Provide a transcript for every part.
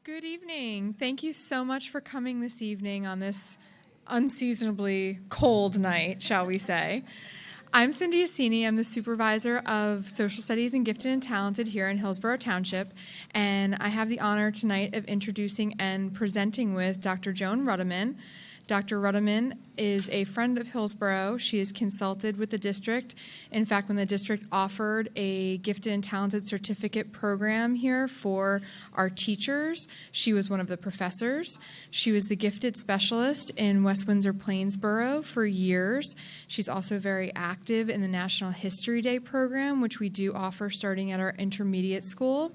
Good evening. Thank you so much for coming this evening on this unseasonably cold night, shall we say. I'm Cindy Assini. I'm the supervisor of Social Studies and Gifted and Talented here in Hillsborough Township, and I have the honor tonight of introducing and presenting with Dr. Joan Rutterman. Dr. Rutterman is a friend of Hillsborough. She has consulted with the district. In fact, when the district offered a Gifted and Talented certificate program here for our teachers, she was one of the professors. She was the gifted specialist in West Windsor Plainsboro for years. She's also very active in the National History Day program, which we do offer starting at our intermediate school.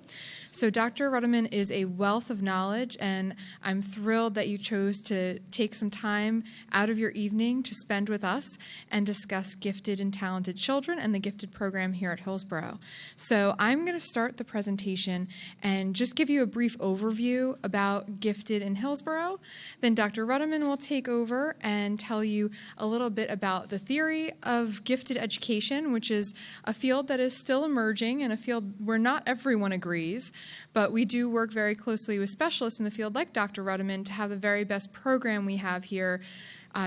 So Dr. Rutterman is a wealth of knowledge, and I'm thrilled that you chose to take some time out of your evening to spend with us and discuss gifted and talented children and the gifted program here at Hillsborough. So I'm going to start the presentation and just give you a brief overview about gifted in Hillsborough. Then Dr. Rutterman will take over and tell you a little bit about the theory of gifted education, which is a field that is still emerging and a field where not everyone agrees. But we do work very closely with specialists in the field like Dr. Rutterman to have the very best program we have here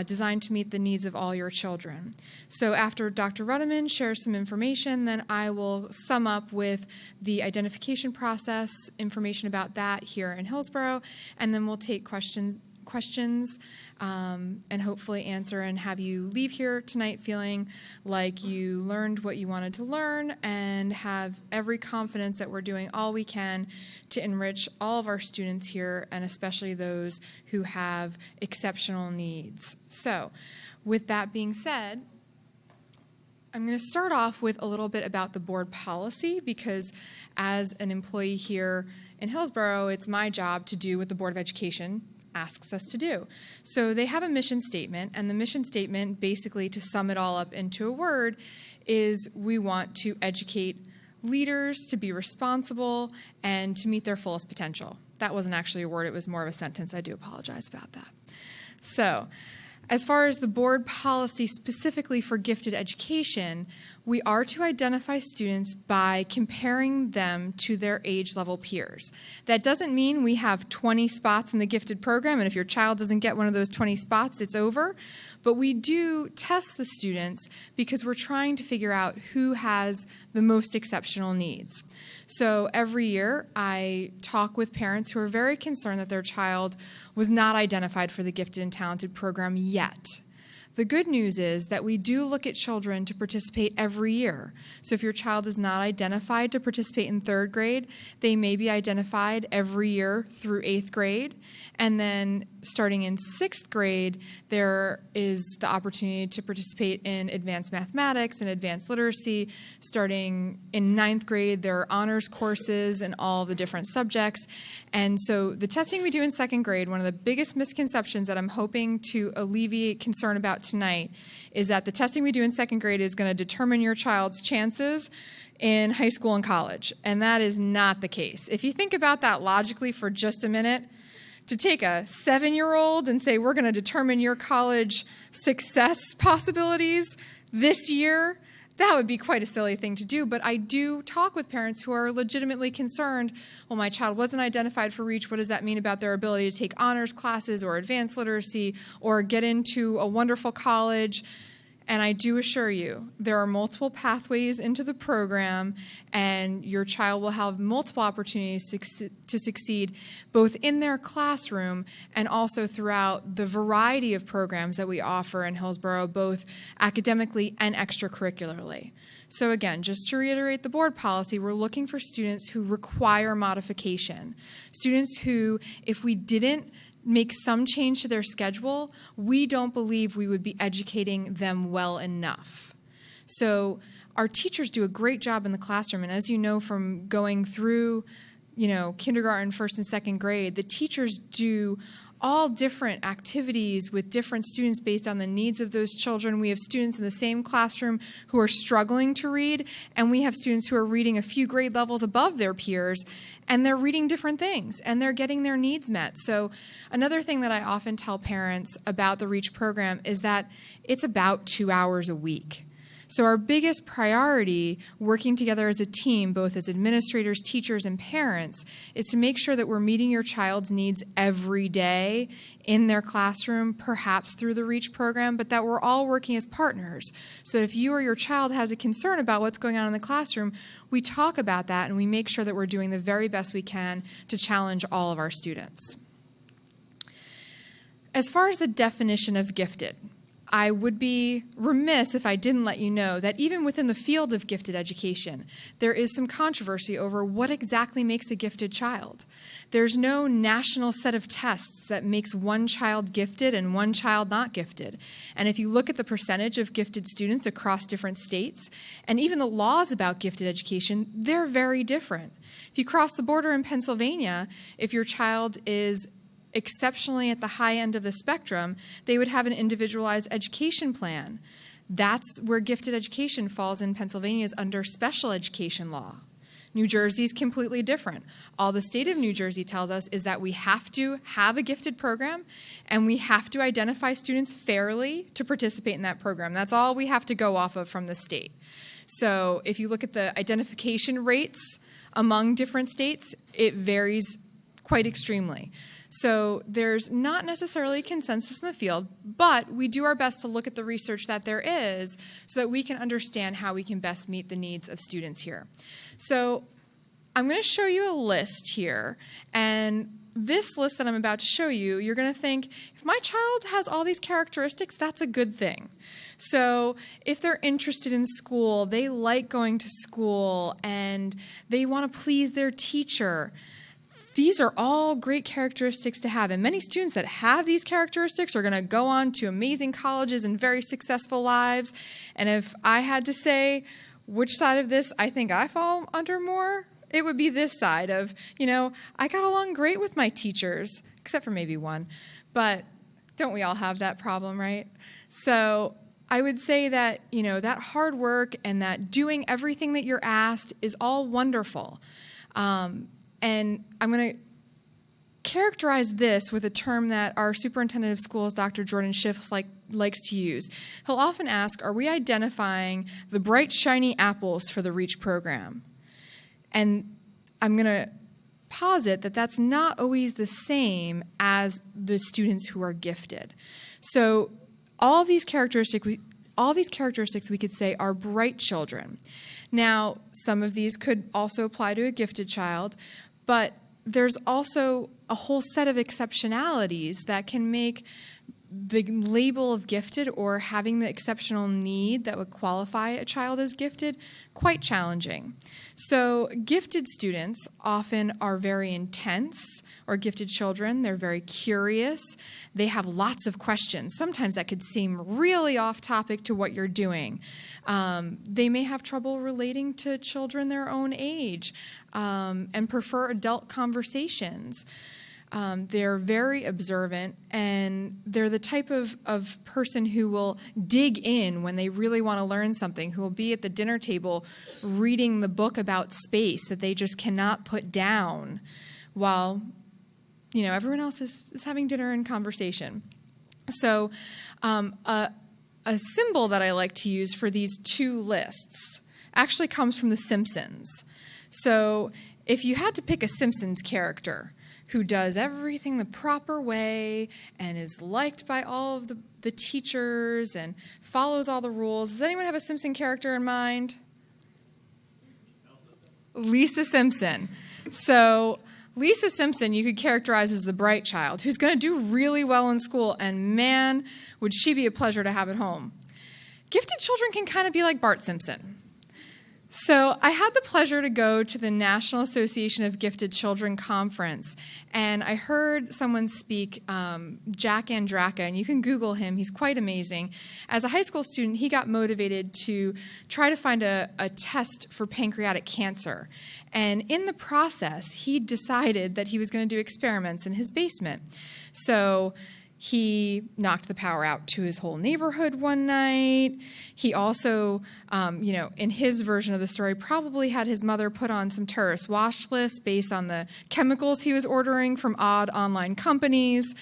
designed to meet the needs of all your children. So after Dr. Rutterman shares some information, then I will sum up with the identification process, information about that here in Hillsborough, and then we'll take questions and hopefully answer and have you leave here tonight feeling like you learned what you wanted to learn and have every confidence that we're doing all we can to enrich all of our students here, and especially those who have exceptional needs. So with that being said, I'm going to start off with a little bit about the board policy, because as an employee here in Hillsborough, it's my job to do what the Board of Education asks us to do. So they have a mission statement, and the mission statement, basically to sum it all up into a word, is we want to educate leaders to be responsible and to meet their fullest potential. That wasn't actually a word, it was more of a sentence. I do apologize about that. So, as far as the board policy specifically for gifted education, we are to identify students by comparing them to their age level peers. That doesn't mean we have 20 spots in the gifted program, and if your child doesn't get one of those 20 spots, it's over. But we do test the students because we're trying to figure out who has the most exceptional needs. So every year I talk with parents who are very concerned that their child was not identified for the Gifted and Talented program yet. The good news is that we do look at children to participate every year. So if your child is not identified to participate in 3rd grade, they may be identified every year through 8th grade. And then starting in 6th grade, there is the opportunity to participate in advanced mathematics and advanced literacy. Starting in 9th grade, there are honors courses in all the different subjects. And so the testing we do in 2nd grade, one of the biggest misconceptions that I'm hoping to alleviate concern about tonight is that the testing we do in 2nd grade is going to determine your child's chances in high school and college. And that is not the case. If you think about that logically for just a minute, to take a 7-year-old and say, we're going to determine your college success possibilities this year, that would be quite a silly thing to do. But I do talk with parents who are legitimately concerned, well, my child wasn't identified for REACH. What does that mean about their ability to take honors classes or advanced literacy or get into a wonderful college? And I do assure you, there are multiple pathways into the program, and your child will have multiple opportunities to succeed both in their classroom and also throughout the variety of programs that we offer in Hillsborough, both academically and extracurricularly. So again, just to reiterate the board policy, we're looking for students who require modification. Students who, if we didn't make some change to their schedule, we don't believe we would be educating them well enough. So our teachers do a great job in the classroom, and as you know from going through, kindergarten, 1st and 2nd grade, the teachers do all different activities with different students based on the needs of those children. We have students in the same classroom who are struggling to read, and we have students who are reading a few grade levels above their peers, and they're reading different things, and they're getting their needs met. So another thing that I often tell parents about the REACH program is that it's about 2 hours a week. So our biggest priority, working together as a team, both as administrators, teachers, and parents, is to make sure that we're meeting your child's needs every day in their classroom, perhaps through the REACH program, but that we're all working as partners. So if you or your child has a concern about what's going on in the classroom, we talk about that and we make sure that we're doing the very best we can to challenge all of our students. As far as the definition of gifted, I would be remiss if I didn't let you know that even within the field of gifted education, there is some controversy over what exactly makes a gifted child. There's no national set of tests that makes one child gifted and one child not gifted. And if you look at the percentage of gifted students across different states, and even the laws about gifted education, they're very different. If you cross the border in Pennsylvania, if your child is exceptionally at the high end of the spectrum, they would have an individualized education plan. That's where gifted education falls in Pennsylvania, is under special education law. New Jersey is completely different. All the state of New Jersey tells us is that we have to have a gifted program and we have to identify students fairly to participate in that program. That's all we have to go off of from the state. So if you look at the identification rates among different states, it varies quite extremely. So there's not necessarily consensus in the field, but we do our best to look at the research that there is so that we can understand how we can best meet the needs of students here. So I'm going to show you a list here, and this list that I'm about to show you, you're going to think, if my child has all these characteristics, that's a good thing. So if they're interested in school, they like going to school, and they want to please their teacher, these are all great characteristics to have, and many students that have these characteristics are going to go on to amazing colleges and very successful lives. And if I had to say which side of this I think I fall under more, it would be this side of, I got along great with my teachers, except for maybe one, but don't we all have that problem, right? So I would say that, that hard work and that doing everything that you're asked is all wonderful. And I'm going to characterize this with a term that our superintendent of schools, Dr. Jordan Schiff, likes to use. He'll often ask, are we identifying the bright, shiny apples for the REACH program? And I'm going to posit that that's not always the same as the students who are gifted. So all these characteristics we could say are bright children. Now, some of these could also apply to a gifted child, but there's also a whole set of exceptionalities that can make the label of gifted or having the exceptional need that would qualify a child as gifted quite challenging. So gifted students often are very intense, or gifted children, they're very curious. They have lots of questions. Sometimes that could seem really off topic to what you're doing. They may have trouble relating to children their own age and prefer adult conversations. They're very observant, and they're the type of person who will dig in when they really want to learn something, who will be at the dinner table reading the book about space that they just cannot put down while, everyone else is having dinner and conversation. So a symbol that I like to use for these two lists actually comes from The Simpsons. So if you had to pick a Simpsons character who does everything the proper way and is liked by all of the teachers and follows all the rules, does anyone have a Simpson character in mind? Lisa Simpson. So Lisa Simpson you could characterize as the bright child who's going to do really well in school, and man, would she be a pleasure to have at home. Gifted children can kind of be like Bart Simpson. So I had the pleasure to go to the National Association of Gifted Children conference, and I heard someone speak, Jack Andraka, and you can Google him. He's quite amazing. As a high school student, he got motivated to try to find a test for pancreatic cancer. And in the process, he decided that he was going to do experiments in his basement. So he knocked the power out to his whole neighborhood one night. He also, in his version of the story, probably had his mother put on some terrorist watch lists based on the chemicals he was ordering from odd online companies.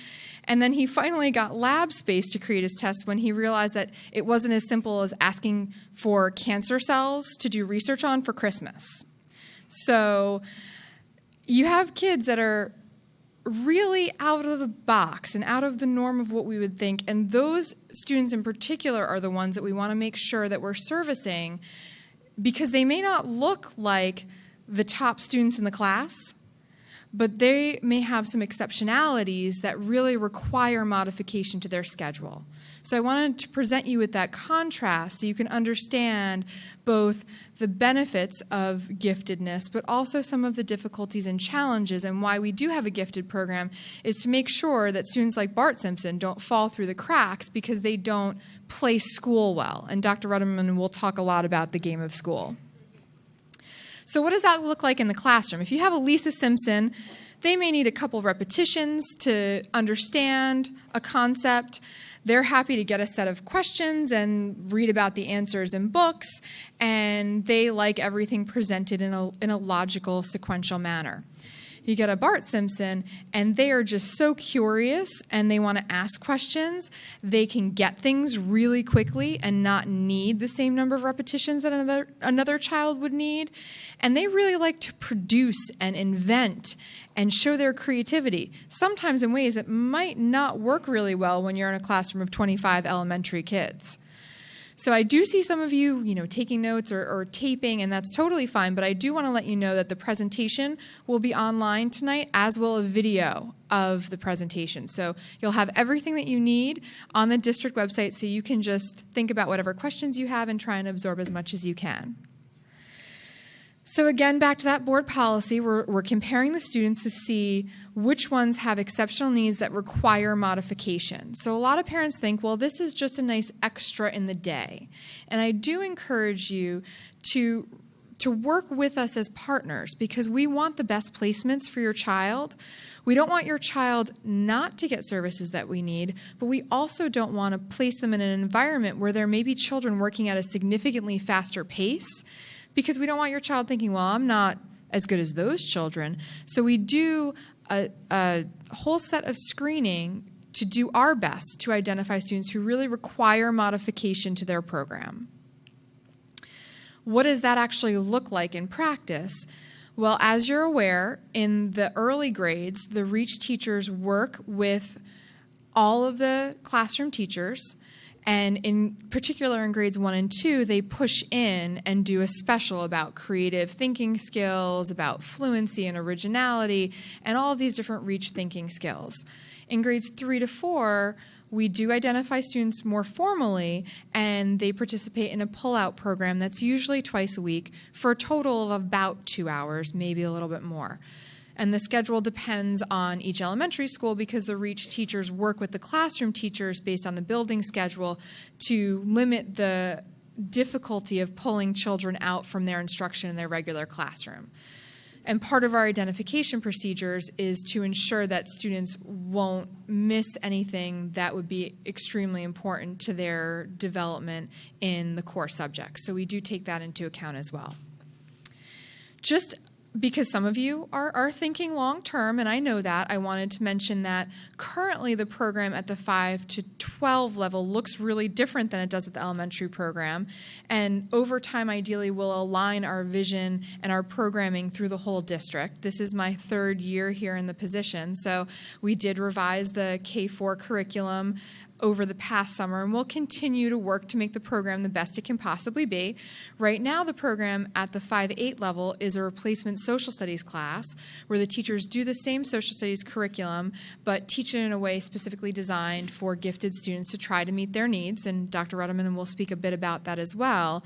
And then he finally got lab space to create his test when he realized that it wasn't as simple as asking for cancer cells to do research on for Christmas. So you have kids that are really out of the box and out of the norm of what we would think. And those students in particular are the ones that we want to make sure that we're servicing, because they may not look like the top students in the class, but they may have some exceptionalities that really require modification to their schedule. So I wanted to present you with that contrast so you can understand both the benefits of giftedness, but also some of the difficulties and challenges, and why we do have a gifted program is to make sure that students like Bart Simpson don't fall through the cracks because they don't play school well. And Dr. Rutter will talk a lot about the game of school. So what does that look like in the classroom? If you have a Lisa Simpson, they may need a couple of repetitions to understand a concept. They're happy to get a set of questions and read about the answers in books, and they like everything presented in a logical, sequential manner. You get a Bart Simpson, and they are just so curious, and they want to ask questions. They can get things really quickly and not need the same number of repetitions that another child would need. And they really like to produce and invent and show their creativity, sometimes in ways that might not work really well when you're in a classroom of 25 elementary kids. So I do see some of you, taking notes or taping, and that's totally fine, but I do want to let you know that the presentation will be online tonight, as will a video of the presentation. So you'll have everything that you need on the district website, so you can just think about whatever questions you have and try and absorb as much as you can. So again, back to that board policy, we're comparing the students to see which ones have exceptional needs that require modification. So a lot of parents think, well, this is just a nice extra in the day. And I do encourage you to work with us as partners, because we want the best placements for your child. We don't want your child not to get services that we need, but we also don't want to place them in an environment where there may be children working at a significantly faster pace, because we don't want your child thinking, well, I'm not as good as those children. So we do a whole set of screening to do our best to identify students who really require modification to their program. What does that actually look like in practice? Well, as you're aware, in the early grades, the REACH teachers work with all of the classroom teachers. And in particular in grades 1 and 2, they push in and do a special about creative thinking skills, about fluency and originality, and all of these different REACH thinking skills. In grades 3 to 4, we do identify students more formally, and they participate in a pull-out program that's usually twice a week for a total of about 2 hours, maybe a little bit more. And the schedule depends on each elementary school, because the REACH teachers work with the classroom teachers based on the building schedule to limit the difficulty of pulling children out from their instruction in their regular classroom. And part of our identification procedures is to ensure that students won't miss anything that would be extremely important to their development in the core subjects. So we do take that into account as well. Just because some of you are thinking long term, and I know that, I wanted to mention that currently the program at the 5 to 12 level looks really different than it does at the elementary program. And over time, ideally, we'll align our vision and our programming through the whole district. This is my 3rd year here in the position, so we did revise the K-4 curriculum over the past summer, and we'll continue to work to make the program the best it can possibly be. Right now, the program at the 5-8 level is a replacement social studies class where the teachers do the same social studies curriculum, but teach it in a way specifically designed for gifted students to try to meet their needs, and Dr. Rutterman will speak a bit about that as well.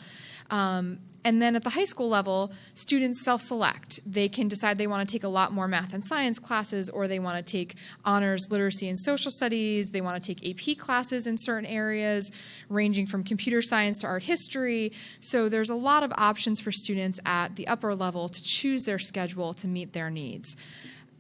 And then at the high school level, students self-select. They can decide they want to take a lot more math and science classes, or they want to take honors, literacy, and social studies. They want to take AP classes in certain areas, ranging from computer science to art history. So there's a lot of options for students at the upper level to choose their schedule to meet their needs.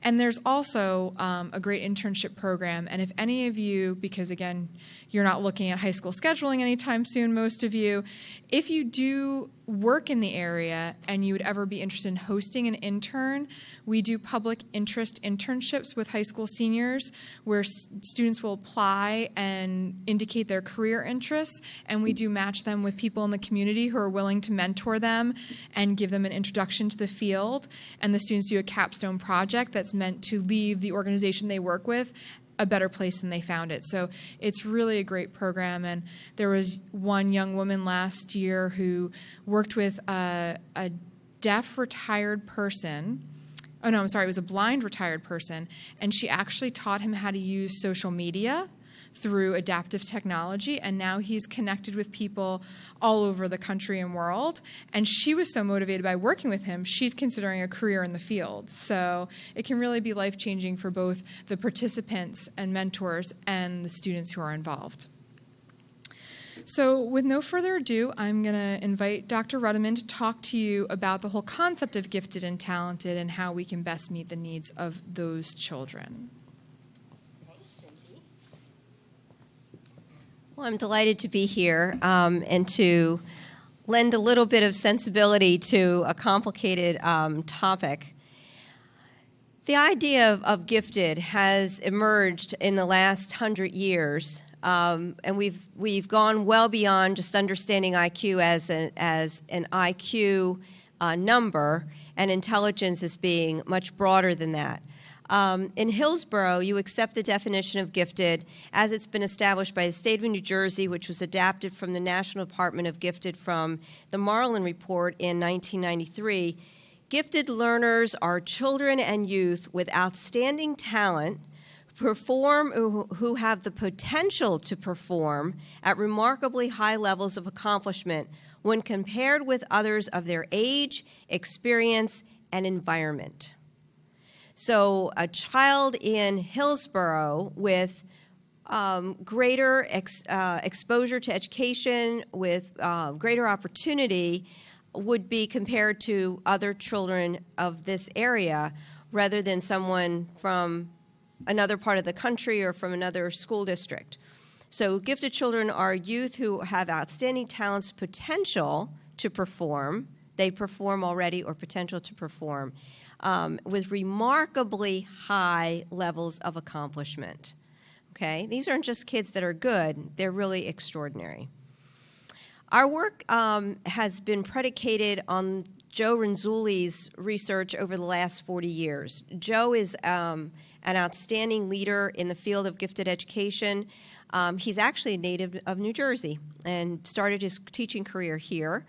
And there's also a great internship program. And if any of you, because again, you're not looking at high school scheduling anytime soon, most of you, if you do work in the area and you would ever be interested in hosting an intern, we do public interest internships with high school seniors where students will apply and indicate their career interests, and we do match them with people in the community who are willing to mentor them and give them an introduction to the field. And the students do a capstone project that's meant to leave the organization they work with a better place than they found it. So it's really a great program. And there was one young woman last year who worked with a deaf retired person. Oh, no, I'm sorry. It was a blind retired person. And she actually taught him how to use social media through adaptive technology, and now he's connected with people all over the country and world. And she was so motivated by working with him, she's considering a career in the field. So it can really be life-changing for both the participants and mentors and the students who are involved. So with no further ado, I'm going to invite Dr. Rutterman to talk to you about the whole concept of gifted and talented and how we can best meet the needs of those children. Well, I'm delighted to be here and to lend a little bit of sensibility to a complicated topic. The idea of gifted has emerged in the last 100 years, and we've gone well beyond just understanding IQ as an IQ number, and intelligence as being much broader than that. In Hillsborough, you accept the definition of gifted as it's been established by the state of New Jersey, which was adapted from the National Department of Gifted from the Marlin Report in 1993. Gifted learners are children and youth with outstanding talent who have the potential to perform at remarkably high levels of accomplishment when compared with others of their age, experience, and environment. So a child in Hillsborough with greater exposure to education, with greater opportunity, would be compared to other children of this area rather than someone from another part of the country or from another school district. So gifted children are youth who have outstanding talents, potential to perform. They perform already or potential to perform. With remarkably high levels of accomplishment. Okay? These aren't just kids that are good, they're really extraordinary. Our work has been predicated on Joe Renzulli's research over the last 40 years. Joe is an outstanding leader in the field of gifted education. He's actually a native of New Jersey and started his teaching career here.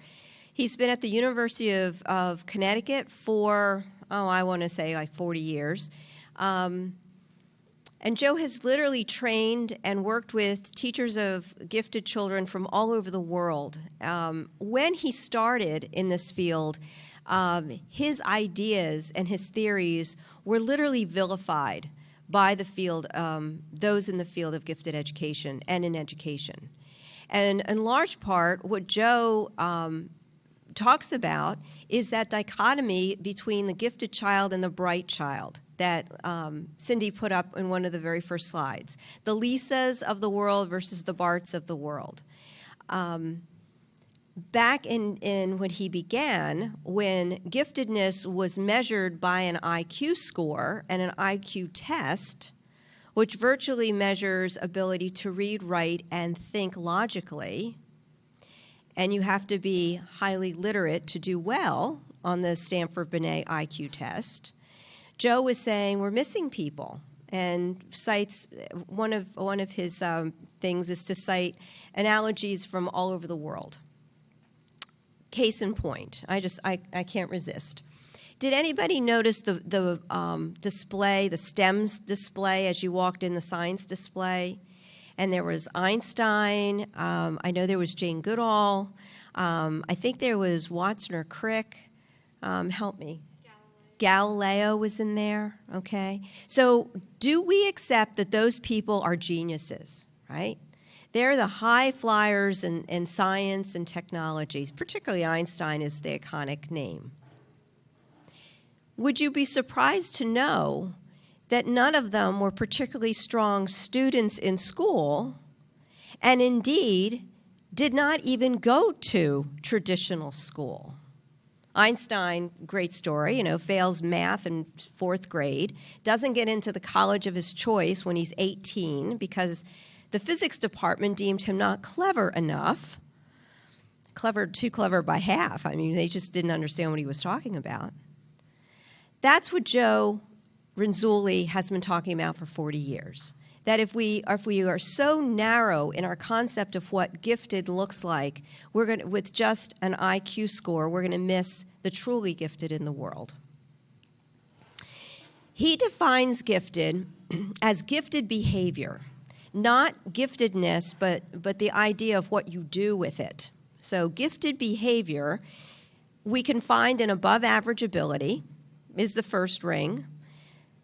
He's been at the University of Connecticut for I want to say like 40 years. And Joe has literally trained and worked with teachers of gifted children from all over the world. When he started in this field, his ideas and his theories were literally vilified by the field, those in the field of gifted education and in education. And in large part, what Joe talks about is that dichotomy between the gifted child and the bright child that Cindy put up in one of the very first slides. The Lisas of the world versus the Barts of the world. Back in when he began, when giftedness was measured by an IQ score and an IQ test, which virtually measures ability to read, write, and think logically, and you have to be highly literate to do well on the Stanford-Binet IQ test, Joe was saying we're missing people, and cites one of his things is to cite analogies from all over the world. Case in point, I can't resist. Did anybody notice the display, the STEMS display as you walked in the science display? And there was Einstein. I know there was Jane Goodall. I think there was Watson or Crick. Help me. Galileo was in there, okay? So do we accept that those people are geniuses, right? They're the high flyers in science and technology. Particularly Einstein is the iconic name. Would you be surprised to know that none of them were particularly strong students in school, and indeed did not even go to traditional school. Einstein, great story, fails math in 4th grade, doesn't get into the college of his choice when he's 18 because the physics department deemed him not clever enough. Too clever by half. I mean, they just didn't understand what he was talking about. That's what Joe Renzulli has been talking about for 40 years. That if we are so narrow in our concept of what gifted looks like, with just an IQ score, we're going to miss the truly gifted in the world. He defines gifted as gifted behavior, not giftedness, but the idea of what you do with it. So gifted behavior, we can find an above-average ability, is the first ring.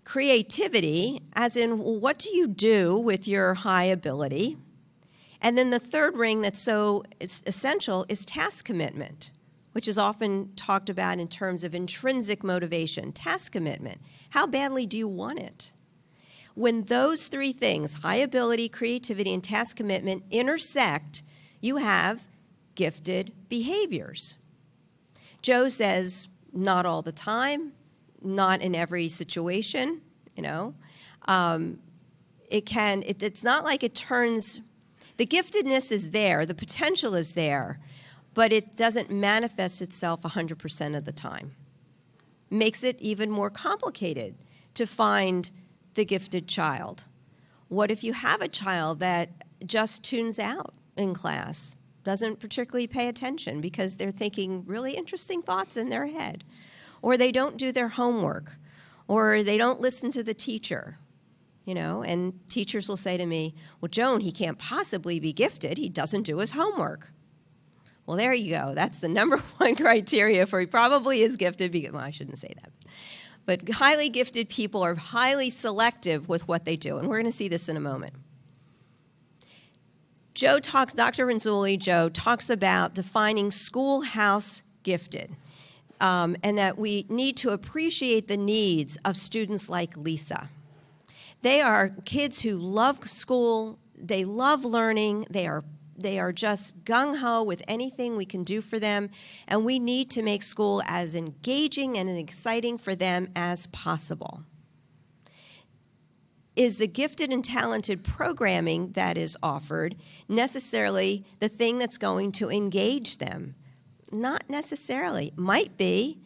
Creativity, as in what do you do with your high ability? And then the third ring that's so essential is task commitment, which is often talked about in terms of intrinsic motivation. Task commitment. How badly do you want it? When those three things, high ability, creativity, and task commitment, intersect, you have gifted behaviors. Joe says, not all the time, not in every situation, It's not like it turns, the giftedness is there, the potential is there, but it doesn't manifest itself 100% of the time. Makes it even more complicated to find the gifted child. What if you have a child that just tunes out in class, doesn't particularly pay attention because they're thinking really interesting thoughts in their head, or they don't do their homework, or they don't listen to the teacher, and teachers will say to me, well, Joan, he can't possibly be gifted. He doesn't do his homework. Well, there you go. That's the number one criteria for he probably is gifted. Well, I shouldn't say that. But highly gifted people are highly selective with what they do, and we're going to see this in a moment. Dr. Renzulli, Joe, talks about defining schoolhouse gifted. And that we need to appreciate the needs of students like Lisa. They are kids who love school, they love learning, they are just gung-ho with anything we can do for them, and we need to make school as engaging and exciting for them as possible. Is the gifted and talented programming that is offered necessarily the thing that's going to engage them? Not necessarily. Might be,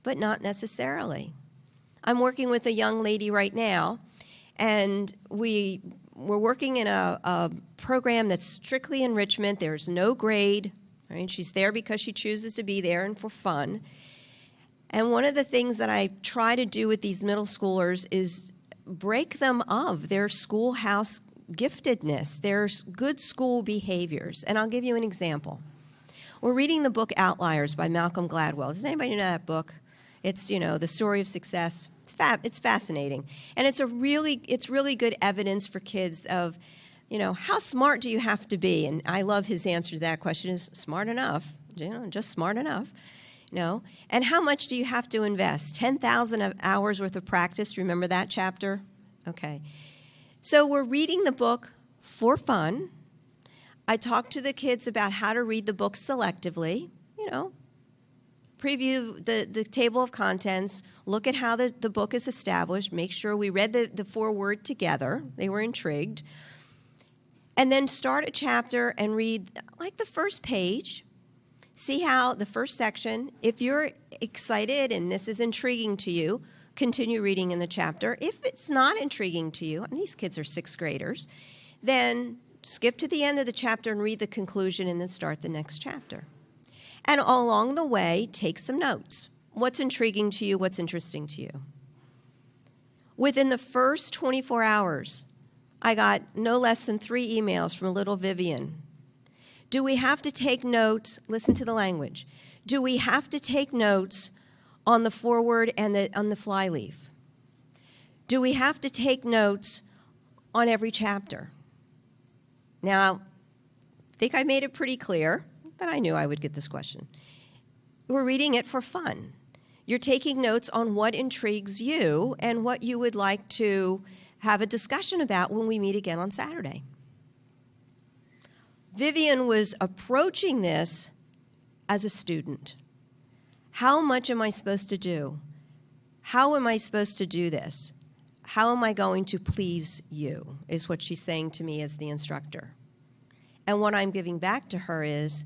but not necessarily. I'm working with a young lady right now, and we're working in a program that's strictly enrichment. There's no grade. Right? She's there because she chooses to be there and for fun. And one of the things that I try to do with these middle schoolers is break them of their schoolhouse giftedness, their good school behaviors. And I'll give you an example. We're reading the book Outliers by Malcolm Gladwell. Does anybody know that book? It's, the story of success. It's fascinating. And it's really good evidence for kids of, how smart do you have to be? And I love his answer to that question is smart enough, just smart enough. And how much do you have to invest? 10,000 hours worth of practice. Remember that chapter? Okay. So we're reading the book for fun. I talk to the kids about how to read the book selectively, preview the table of contents, look at how the book is established, make sure we read the foreword together. They were intrigued. And then start a chapter and read like the first page. See how the first section, if you're excited and this is intriguing to you, continue reading in the chapter. If it's not intriguing to you, and these kids are 6th graders, then skip to the end of the chapter and read the conclusion and then start the next chapter. And along the way, take some notes. What's intriguing to you? What's interesting to you? Within the first 24 hours, I got no less than 3 emails from little Vivian. Do we have to take notes? Listen to the language. Do we have to take notes on the foreword and on the flyleaf? Do we have to take notes on every chapter? Now, I think I made it pretty clear, but I knew I would get this question. We're reading it for fun. You're taking notes on what intrigues you and what you would like to have a discussion about when we meet again on Saturday. Vivian was approaching this as a student. How much am I supposed to do? How am I supposed to do this? How am I going to please you, is what she's saying to me as the instructor. And what I'm giving back to her is,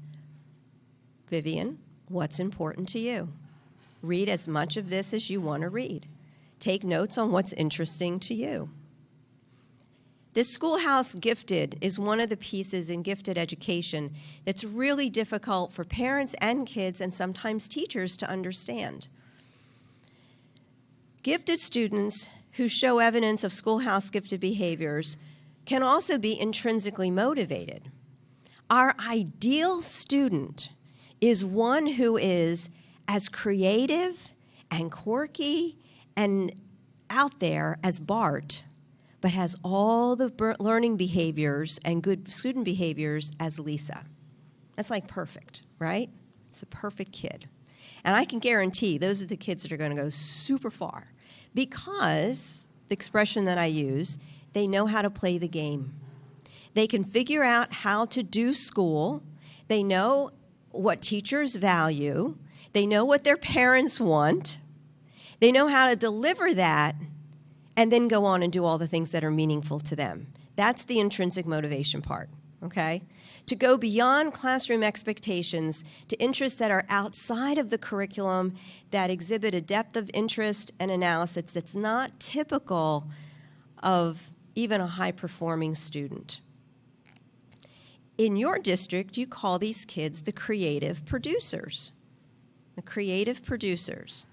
Vivian, what's important to you? Read as much of this as you want to read. Take notes on what's interesting to you. This Schoolhouse Gifted is one of the pieces in gifted education that's really difficult for parents and kids and sometimes teachers to understand. Gifted students who show evidence of Schoolhouse gifted behaviors can also be intrinsically motivated. Our ideal student is one who is as creative and quirky and out there as Bart, but has all the learning behaviors and good student behaviors as Lisa. That's like perfect, right? It's a perfect kid. And I can guarantee those are the kids that are going to go super far because, the expression that I use, they know how to play the game. They can figure out how to do school. They know what teachers value. They know what their parents want. They know how to deliver that and then go on and do all the things that are meaningful to them. That's the intrinsic motivation part, okay? To go beyond classroom expectations to interests that are outside of the curriculum that exhibit a depth of interest and analysis that's not typical of even a high-performing student. In your district, you call these kids the creative producers. The creative producers.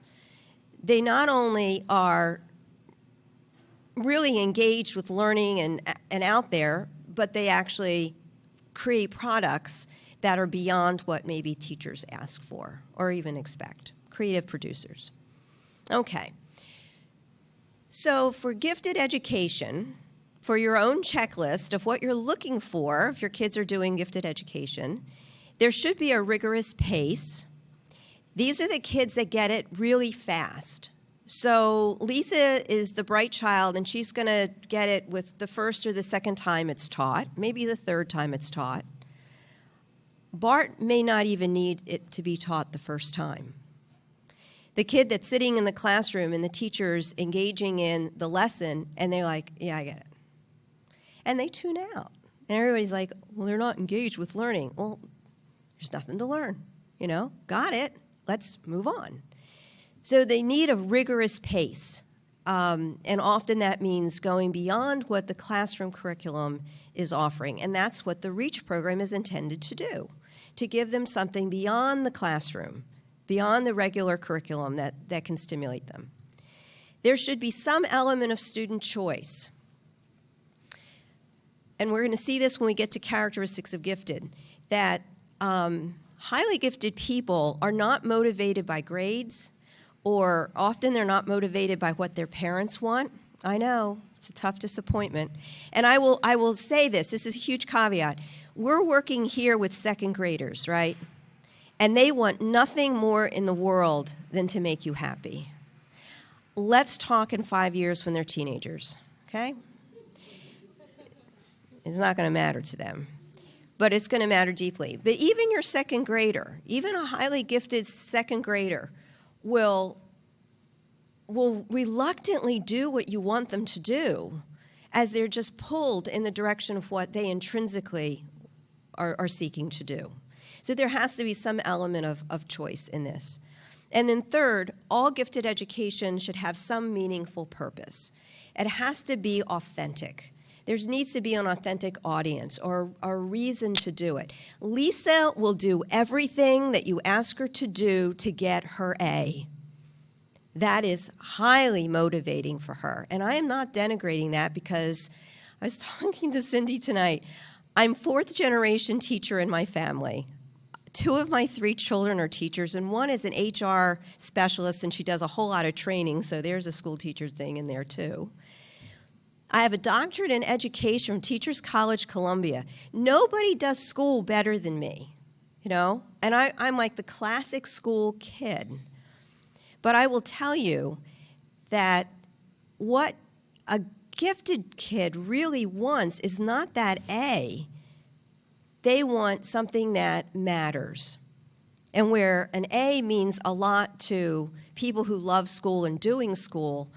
They not only are really engaged with learning and out there, but they actually create products that are beyond what maybe teachers ask for or even expect. Creative producers. Okay. So for gifted education, for your own checklist of what you're looking for if your kids are doing gifted education, there should be a rigorous pace. These are the kids that get it really fast. So Lisa is the bright child, and she's going to get it with the first or the second time it's taught, maybe the third time it's taught. Bart may not even need it to be taught the first time. The kid that's sitting in the classroom and the teacher's engaging in the lesson, and they're like, yeah, I get it. And they tune out. And everybody's like, well, they're not engaged with learning. Well, there's nothing to learn, you know? Got it. Let's move on. So they need a rigorous pace, and often that means going beyond what the classroom curriculum is offering, and that's what the REACH program is intended to do, to give them something beyond the classroom, beyond the regular curriculum that can stimulate them. There should be some element of student choice, and we're going to see this when we get to characteristics of gifted, that highly gifted people are not motivated by grades, or often they're not motivated by what their parents want. I know, it's a tough disappointment. And I will say this is a huge caveat. We're working here with second graders, right? And they want nothing more in the world than to make you happy. Let's talk in 5 years when they're teenagers, okay? It's not going to matter to them, but it's going to matter deeply. But even your second grader, even a highly gifted second grader, will reluctantly do what you want them to do as they're just pulled in the direction of what they intrinsically are seeking to do. So there has to be some element of choice in this. And then third, all gifted education should have some meaningful purpose. It has to be authentic. There needs to be an authentic audience or a reason to do it. Lisa will do everything that you ask her to do to get her A. That is highly motivating for her. And I am not denigrating that because I was talking to Cindy tonight. I'm fourth generation teacher in my family. 2 of my 3 children are teachers, and one is an HR specialist, and she does a whole lot of training, so there's a school teacher thing in there too. I have a doctorate in education from Teachers College, Columbia. Nobody does school better than me, you know? And I'm like the classic school kid. But I will tell you that what a gifted kid really wants is not that A. They want something that matters. And where an A means a lot to people who love school and doing school,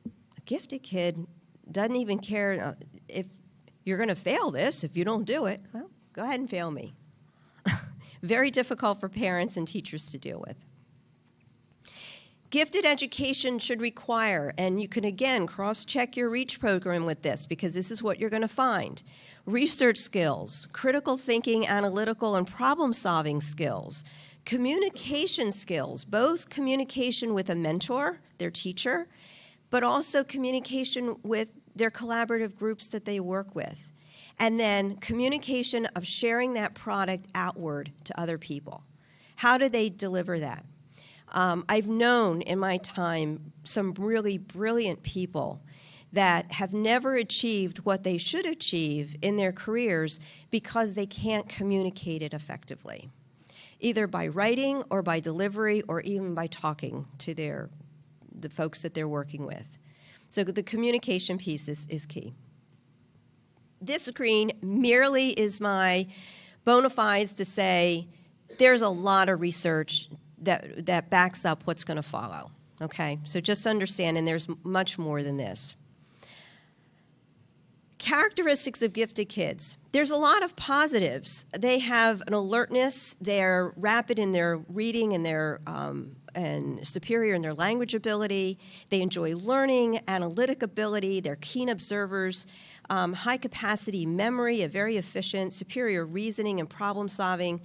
a gifted kid doesn't even care if you're going to fail this. If you don't do it, well, go ahead and fail me. Very difficult for parents and teachers to deal with. Gifted education should require, and you can again cross-check your REACH program with this because this is what you're going to find, research skills, critical thinking, analytical, and problem-solving skills, communication skills, both communication with a mentor, their teacher, but also communication with their collaborative groups that they work with, and then communication of sharing that product outward to other people. How do they deliver that? I've known in my time some really brilliant people that have never achieved what they should achieve in their careers because they can't communicate it effectively, either by writing or by delivery or even by talking to the folks that they're working with. So the communication piece is key. This screen merely is my bona fides to say there's a lot of research that backs up what's going to follow, okay? So just understand, and there's much more than this. Characteristics of gifted kids. There's a lot of positives. They have an alertness. They're rapid in their reading and their and superior in their language ability. They enjoy learning, analytic ability. They're keen observers, high capacity memory, a very efficient, superior reasoning and problem solving.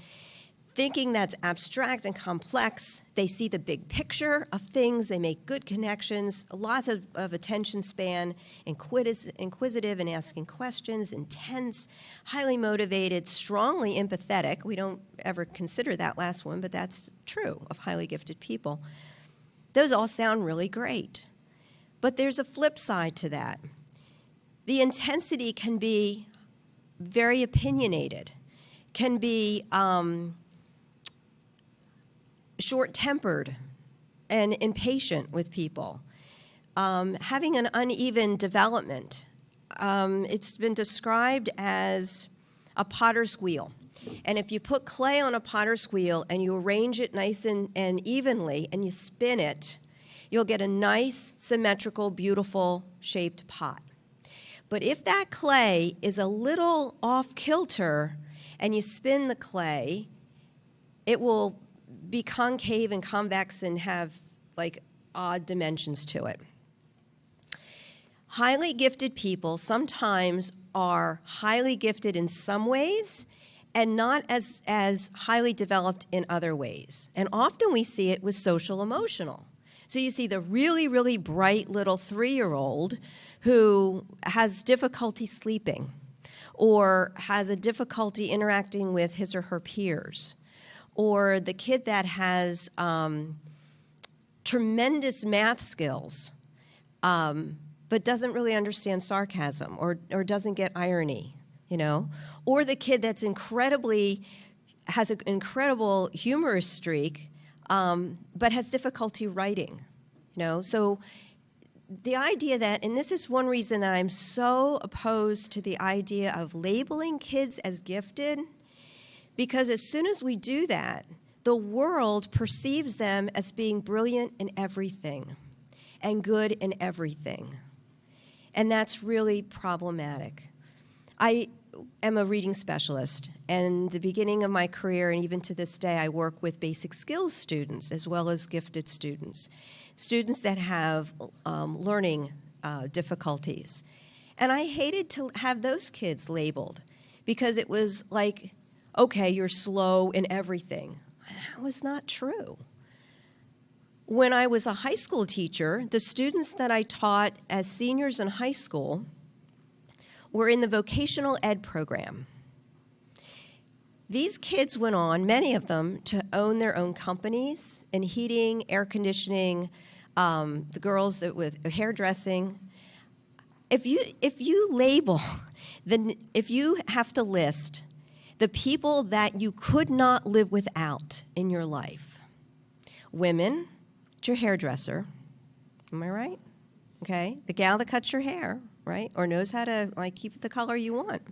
Thinking that's abstract and complex. They see the big picture of things. They make good connections, lots of attention span, inquisitive and asking questions, intense, highly motivated, strongly empathetic. We don't ever consider that last one, but that's true of highly gifted people. Those all sound really great. But there's a flip side to that. The intensity can be very opinionated, can be short-tempered and impatient with people, having an uneven development. It's been described as a potter's wheel. And if you put clay on a potter's wheel and you arrange it nice and evenly and you spin it, you'll get a nice, symmetrical, beautiful shaped pot. But if that clay is a little off-kilter and you spin the clay, it will be concave and convex and have like odd dimensions to it. Highly gifted people sometimes are highly gifted in some ways and not as highly developed in other ways. And often we see it with social emotional. So you see the really, really bright little 3-year-old who has difficulty sleeping or has a difficulty interacting with his or her peers, or the kid that has tremendous math skills but doesn't really understand sarcasm or doesn't get irony, you know, or the kid that's has an incredible humorous streak but has difficulty writing, you know. So the idea that, and this is one reason that I'm so opposed to the idea of labeling kids as gifted, because as soon as we do that, the world perceives them as being brilliant in everything and good in everything. And that's really problematic. I am a reading specialist, and the beginning of my career, and even to this day, I work with basic skills students as well as gifted students, students that have learning difficulties. And I hated to have those kids labeled because it was like, okay, you're slow in everything. That was not true. When I was a high school teacher, the students that I taught as seniors in high school were in the vocational ed program. These kids went on, many of them, to own their own companies in heating, air conditioning, the girls with hairdressing. If you label, then if you have to list the people that you could not live without in your life: women, It's your hairdresser. Am I right? Okay. The gal that cuts your hair, right? Or knows how to keep it the color you want.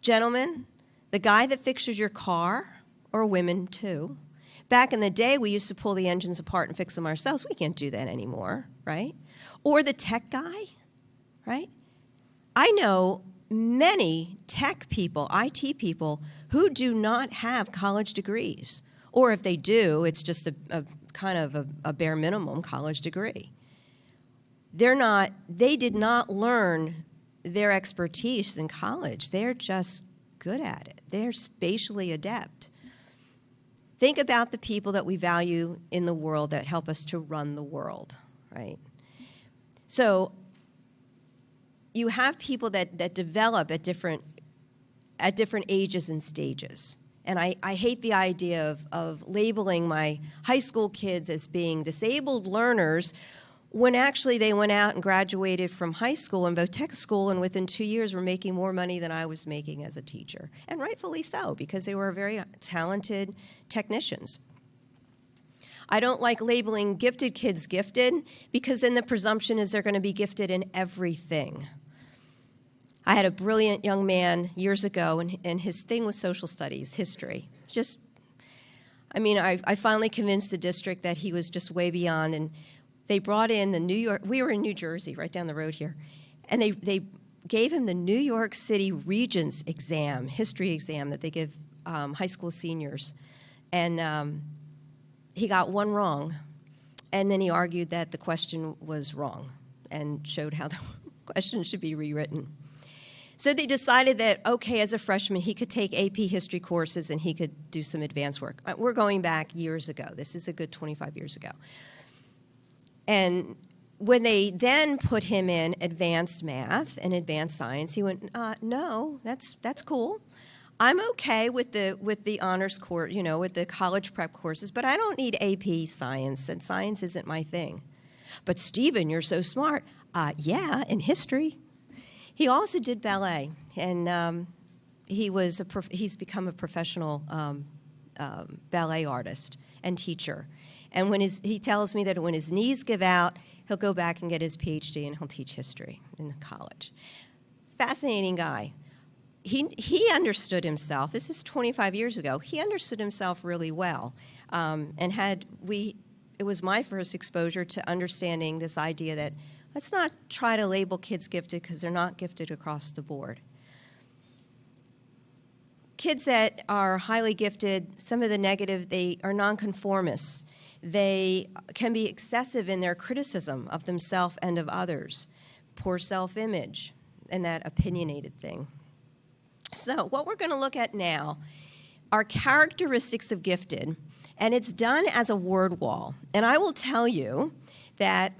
Gentlemen, the guy that fixes your car, or women too. Back in the day, we used to pull the engines apart and fix them ourselves. We can't do that anymore, right? Or the tech guy, right? I know many tech people, IT people, who do not have college degrees. Or if they do, it's just a kind of a bare minimum college degree. They did not learn their expertise in college. They're just good at it. They're spatially adept. Think about the people that we value in the world that help us to run the world, right? So you have people that develop at different ages and stages. And I hate the idea of labeling my high school kids as being disabled learners when actually they went out and graduated from high school and tech school, and within 2 years were making more money than I was making as a teacher. And rightfully so, because they were very talented technicians. I don't like labeling gifted kids gifted, because then the presumption is they're going to be gifted in everything. I had a brilliant young man years ago, and his thing was social studies, history. I finally convinced the district that he was just way beyond, and they brought in we were in New Jersey, right down the road here, and they gave him the New York City Regents exam, history exam that they give high school seniors. And he got one wrong, and then he argued that the question was wrong and showed how the question should be rewritten. So they decided that, okay, as a freshman, he could take AP history courses and he could do some advanced work. We're going back years ago. This is a good 25 years ago. And when they then put him in advanced math and advanced science, he went, no, that's cool. I'm okay with the honors course, with the college prep courses, but I don't need AP science, and science isn't my thing. But Stephen, you're so smart. Yeah, in history. He also did ballet, and he's become a professional ballet artist and teacher. And he tells me that when his knees give out, he'll go back and get his PhD, and he'll teach history in college. Fascinating guy. He understood himself. This is 25 years ago. He understood himself really well, it was my first exposure to understanding this idea that let's not try to label kids gifted because they're not gifted across the board. Kids that are highly gifted, some of the negative, they are nonconformists. They can be excessive in their criticism of themselves and of others, poor self-image, and that opinionated thing. So what we're going to look at now are characteristics of gifted, and it's done as a word wall. And I will tell you that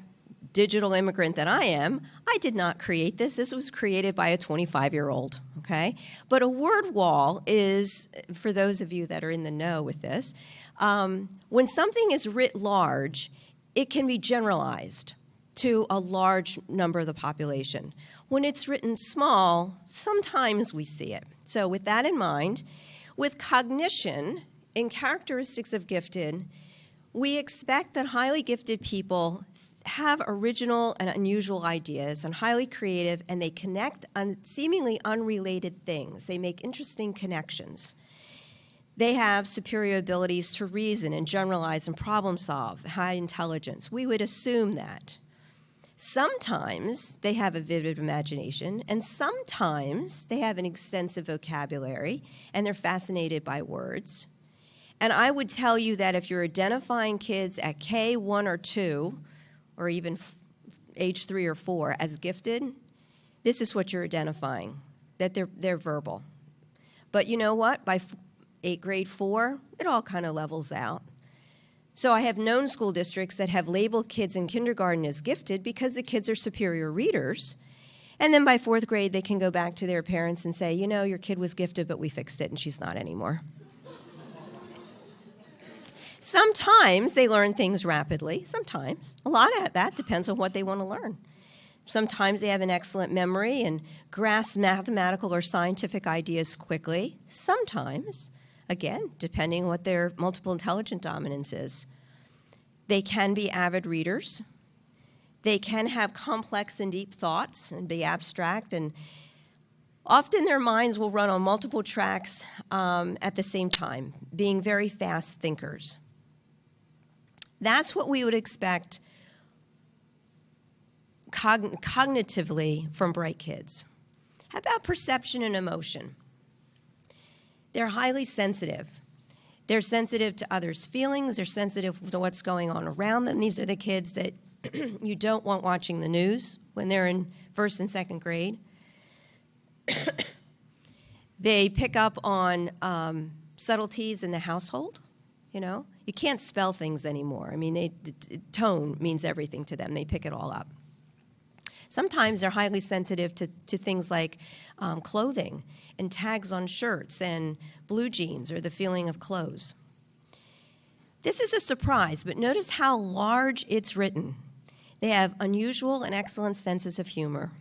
digital immigrant that I am, I did not create this. This was created by a 25-year-old, okay? But a word wall is, for those of you that are in the know with this, when something is writ large, it can be generalized to a large number of the population. When it's written small, sometimes we see it. So with that in mind, with cognition, in characteristics of gifted, we expect that highly gifted people have original and unusual ideas and highly creative, and they connect on seemingly unrelated things. They make interesting connections. They have superior abilities to reason and generalize and problem solve, high intelligence. We would assume that. Sometimes they have a vivid imagination, and sometimes they have an extensive vocabulary, and they're fascinated by words. And I would tell you that if you're identifying kids at K1 or 2, or even age 3 or 4 as gifted, this is what you're identifying, that they're verbal. But you know what? By grade 4, it all kind of levels out. So I have known school districts that have labeled kids in kindergarten as gifted because the kids are superior readers. And then by 4th grade, they can go back to their parents and say, your kid was gifted, but we fixed it, and she's not anymore. Sometimes they learn things rapidly. Sometimes. A lot of that depends on what they want to learn. Sometimes they have an excellent memory and grasp mathematical or scientific ideas quickly. Sometimes, again, depending on what their multiple intelligent dominance is. They can be avid readers. They can have complex and deep thoughts and be abstract, and often their minds will run on multiple tracks at the same time, being very fast thinkers. That's what we would expect cognitively from bright kids. How about perception and emotion? They're highly sensitive. They're sensitive to others' feelings. They're sensitive to what's going on around them. These are the kids that you don't want watching the news when they're in first and second grade. They pick up on subtleties in the household. You know, you can't spell things anymore. I mean, tone means everything to them. They pick it all up. Sometimes they're highly sensitive to things like clothing and tags on shirts and blue jeans or the feeling of clothes. This is a surprise, but notice how large it's written. They have unusual and excellent senses of humor.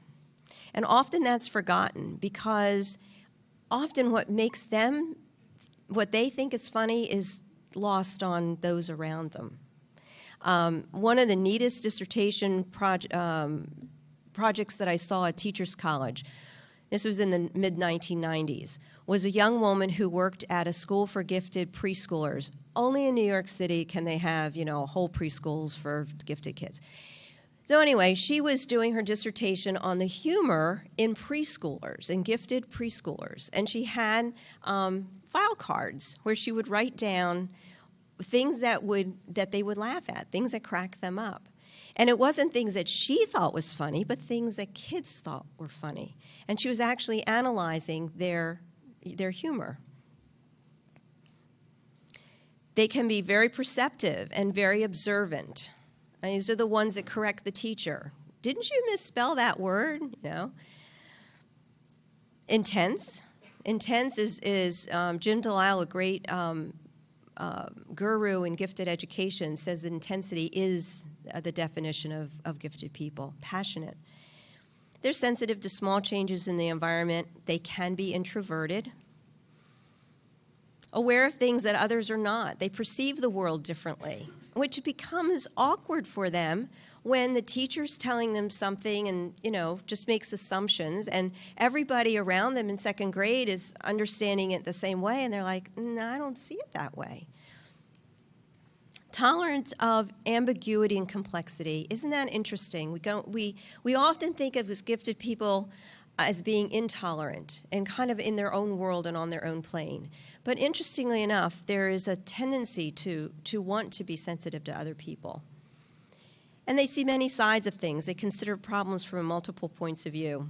And often that's forgotten because often what makes them, what they think is funny is lost on those around them. One of the neatest dissertation projects that I saw at Teachers College, this was in the mid-1990s, was a young woman who worked at a school for gifted preschoolers. Only in New York City can they have, whole preschools for gifted kids. So anyway, she was doing her dissertation on the humor in preschoolers, in gifted preschoolers. And she had file cards where she would write down things that they would laugh at, things that cracked them up. And it wasn't things that she thought was funny, but things that kids thought were funny. And she was actually analyzing their humor. They can be very perceptive and very observant. And these are the ones that correct the teacher. Didn't you misspell that word? Intense. Intense is Jim Delisle, a great guru in gifted education, says that intensity is the definition of gifted people. Passionate. They're sensitive to small changes in the environment. They can be introverted. Aware of things that others are not. They perceive the world differently, which becomes awkward for them when the teacher's telling them something and, just makes assumptions, and everybody around them in second grade is understanding it the same way, and they're like, no, I don't see it that way. Tolerance of ambiguity and complexity. Isn't that interesting? We often think of as gifted people as being intolerant and kind of in their own world and on their own plane. But interestingly enough, there is a tendency to want to be sensitive to other people. And they see many sides of things. They consider problems from multiple points of view,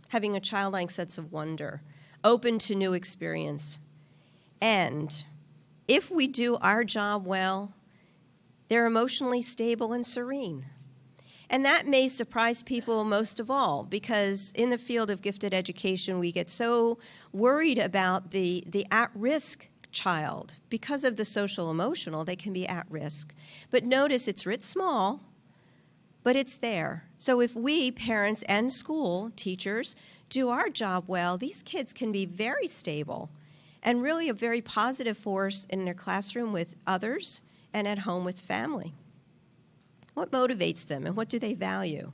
having a childlike sense of wonder, open to new experience. And if we do our job well, they're emotionally stable and serene. And that may surprise people most of all, because in the field of gifted education, we get so worried about the at-risk child. Because of the social-emotional, they can be at risk. But notice it's writ small, but it's there. So if we, parents and school teachers, do our job well, these kids can be very stable and really a very positive force in their classroom with others and at home with family. What motivates them and what do they value?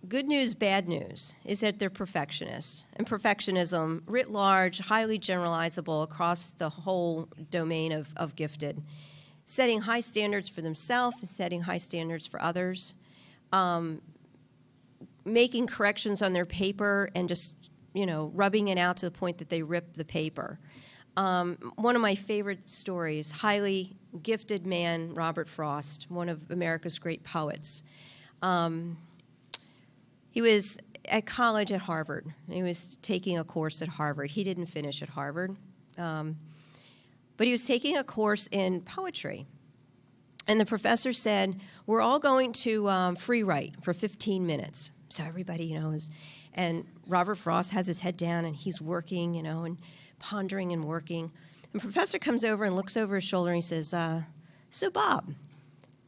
Good news, bad news is that they're perfectionists. And perfectionism, writ large, highly generalizable across the whole domain of gifted. Setting high standards for themselves and setting high standards for others. Making corrections on their paper and just, rubbing it out to the point that they rip the paper. One of my favorite stories, highly gifted man, Robert Frost, one of America's great poets. He was at college at Harvard. He was taking a course at Harvard. He didn't finish at Harvard, but he was taking a course in poetry. And the professor said, we're all going to free write for 15 minutes. So everybody, and Robert Frost has his head down and he's working, and pondering and working. And professor comes over and looks over his shoulder and he says, so Bob,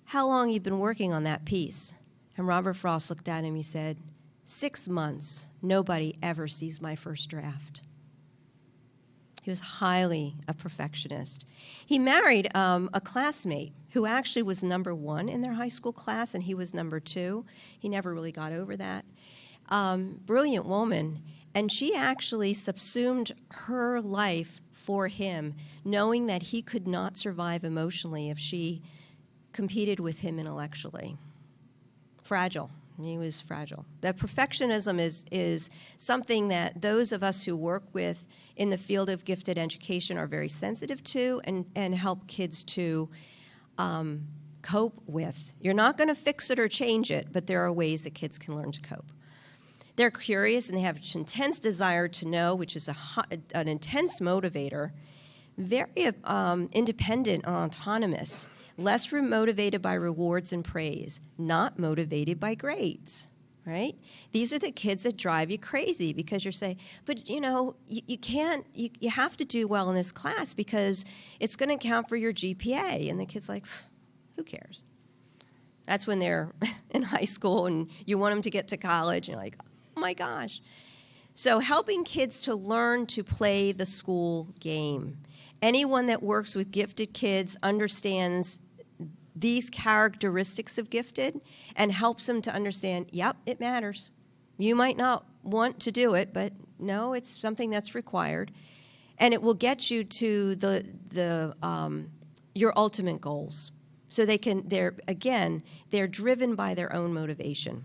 how long you been working on that piece? And Robert Frost looked at him, he said, 6 months. Nobody ever sees my first draft. He was highly a perfectionist. He married a classmate who actually was number 1 in their high school class, and he was number 2. He never really got over that. Brilliant woman, and she actually subsumed her life for him, knowing that he could not survive emotionally if she competed with him intellectually. Fragile. He was fragile. That perfectionism is something that those of us who work with in the field of gifted education are very sensitive to and help kids to cope with. You're not going to fix it or change it, but there are ways that kids can learn to cope. They're curious and they have an intense desire to know, which is an intense motivator, very independent and autonomous. Less motivated by rewards and praise, not motivated by grades, right? These are the kids that drive you crazy because you're saying, but you know, you have to do well in this class because it's going to count for your GPA. And the kid's like, who cares? That's when they're in high school and you want them to get to college and you're like, oh my gosh. So helping kids to learn to play the school game. Anyone that works with gifted kids understands these characteristics of gifted and helps them to understand, yep, it matters. You might not want to do it, but no, it's something that's required. And it will get you to your ultimate goals. So they're driven by their own motivation.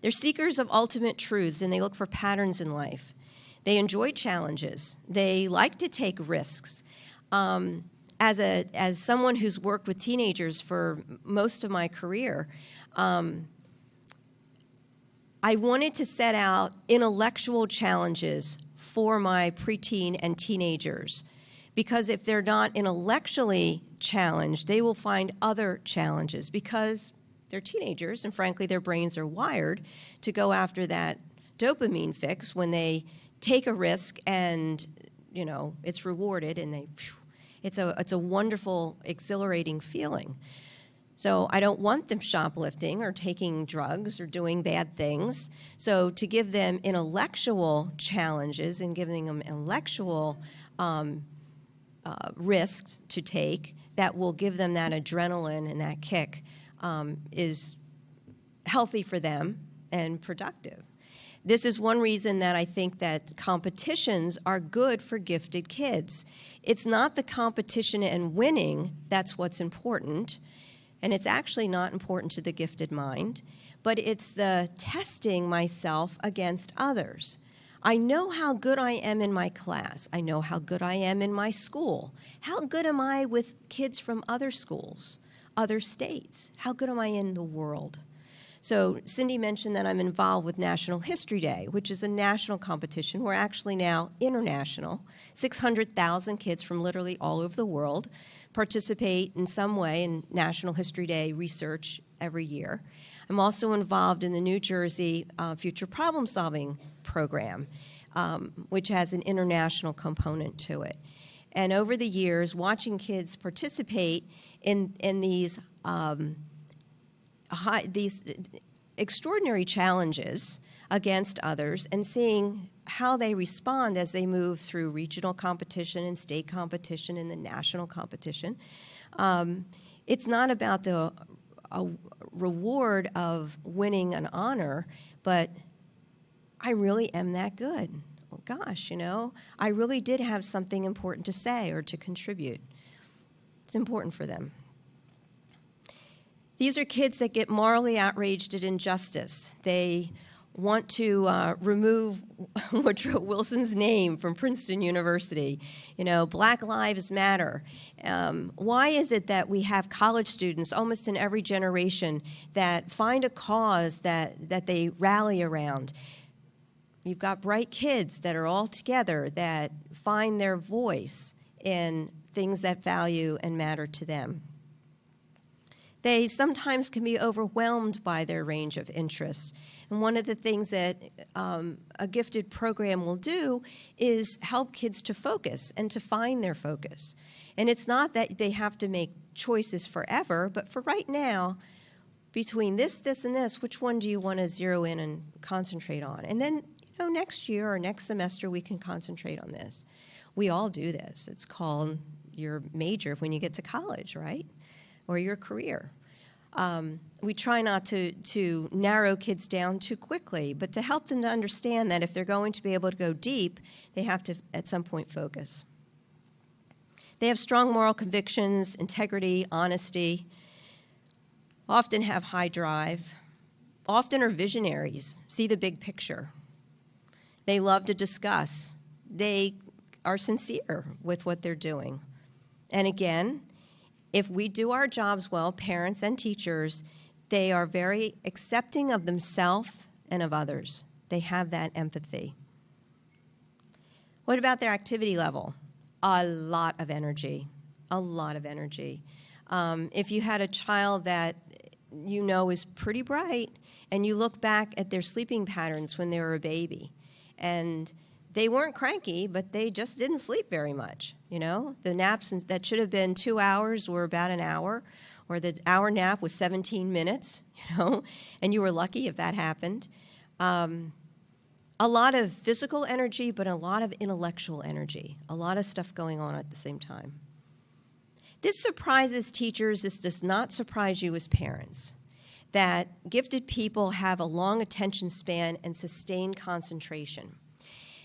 They're seekers of ultimate truths, and they look for patterns in life. They enjoy challenges. They like to take risks. As someone who's worked with teenagers for most of my career, I wanted to set out intellectual challenges for my preteen and teenagers, because if they're not intellectually challenged, they will find other challenges because they're teenagers, and frankly, their brains are wired to go after that dopamine fix when they take a risk and, you know, it's rewarded and it's a wonderful, exhilarating feeling. So I don't want them shoplifting or taking drugs or doing bad things. So to give them intellectual challenges and giving them intellectual risks to take that will give them that adrenaline and that kick is healthy for them and productive. This is one reason that I think that competitions are good for gifted kids. It's not the competition and winning that's what's important, and it's actually not important to the gifted mind, but it's the testing myself against others. I know how good I am in my class. I know how good I am in my school. How good am I with kids from other schools, other states? How good am I in the world? So Cindy mentioned that I'm involved with National History Day, which is a national competition. We're actually now international. 600,000 kids from literally all over the world participate in some way in National History Day research every year. I'm also involved in the New Jersey Future Problem Solving Program, which has an international component to it. And over the years, watching kids participate in these extraordinary challenges against others and seeing how they respond as they move through regional competition and state competition and the national competition. It's not about the reward of winning an honor, but I really am that good. Oh, gosh, you know, I really did have something important to say or to contribute. It's important for them. These are kids that get morally outraged at injustice. They want to remove Woodrow Wilson's name from Princeton University. You know, Black Lives Matter. Why is it that we have college students almost in every generation that find a cause that they rally around? You've got bright kids that are all together that find their voice in things that value and matter to them. They sometimes can be overwhelmed by their range of interests. And one of the things that a gifted program will do is help kids to focus and to find their focus. And it's not that they have to make choices forever, but for right now, between this, and this, which one do you want to zero in and concentrate on? And then No, next year or next semester we can concentrate on this. We all do this. It's called your major when you get to college, right? Or your career. We try not to narrow kids down too quickly, but to help them to understand that if they're going to be able to go deep, they have to, at some point, focus. They have strong moral convictions, integrity, honesty, often have high drive, often are visionaries, see the big picture. They love to discuss. They are sincere with what they're doing. And again, if we do our jobs well, parents and teachers, they are very accepting of themselves and of others. They have that empathy. What about their activity level? A lot of energy, a lot of energy. If you had a child that you know is pretty bright and you look back at their sleeping patterns when they were a baby, and they weren't cranky, but they just didn't sleep very much, you know? The naps that should have been 2 hours were about an hour, or the hour nap was 17 minutes, you know? And you were lucky if that happened. A lot of physical energy, but a lot of intellectual energy. A lot of stuff going on at the same time. This surprises teachers. This does not surprise you as parents, that gifted people have a long attention span and sustained concentration.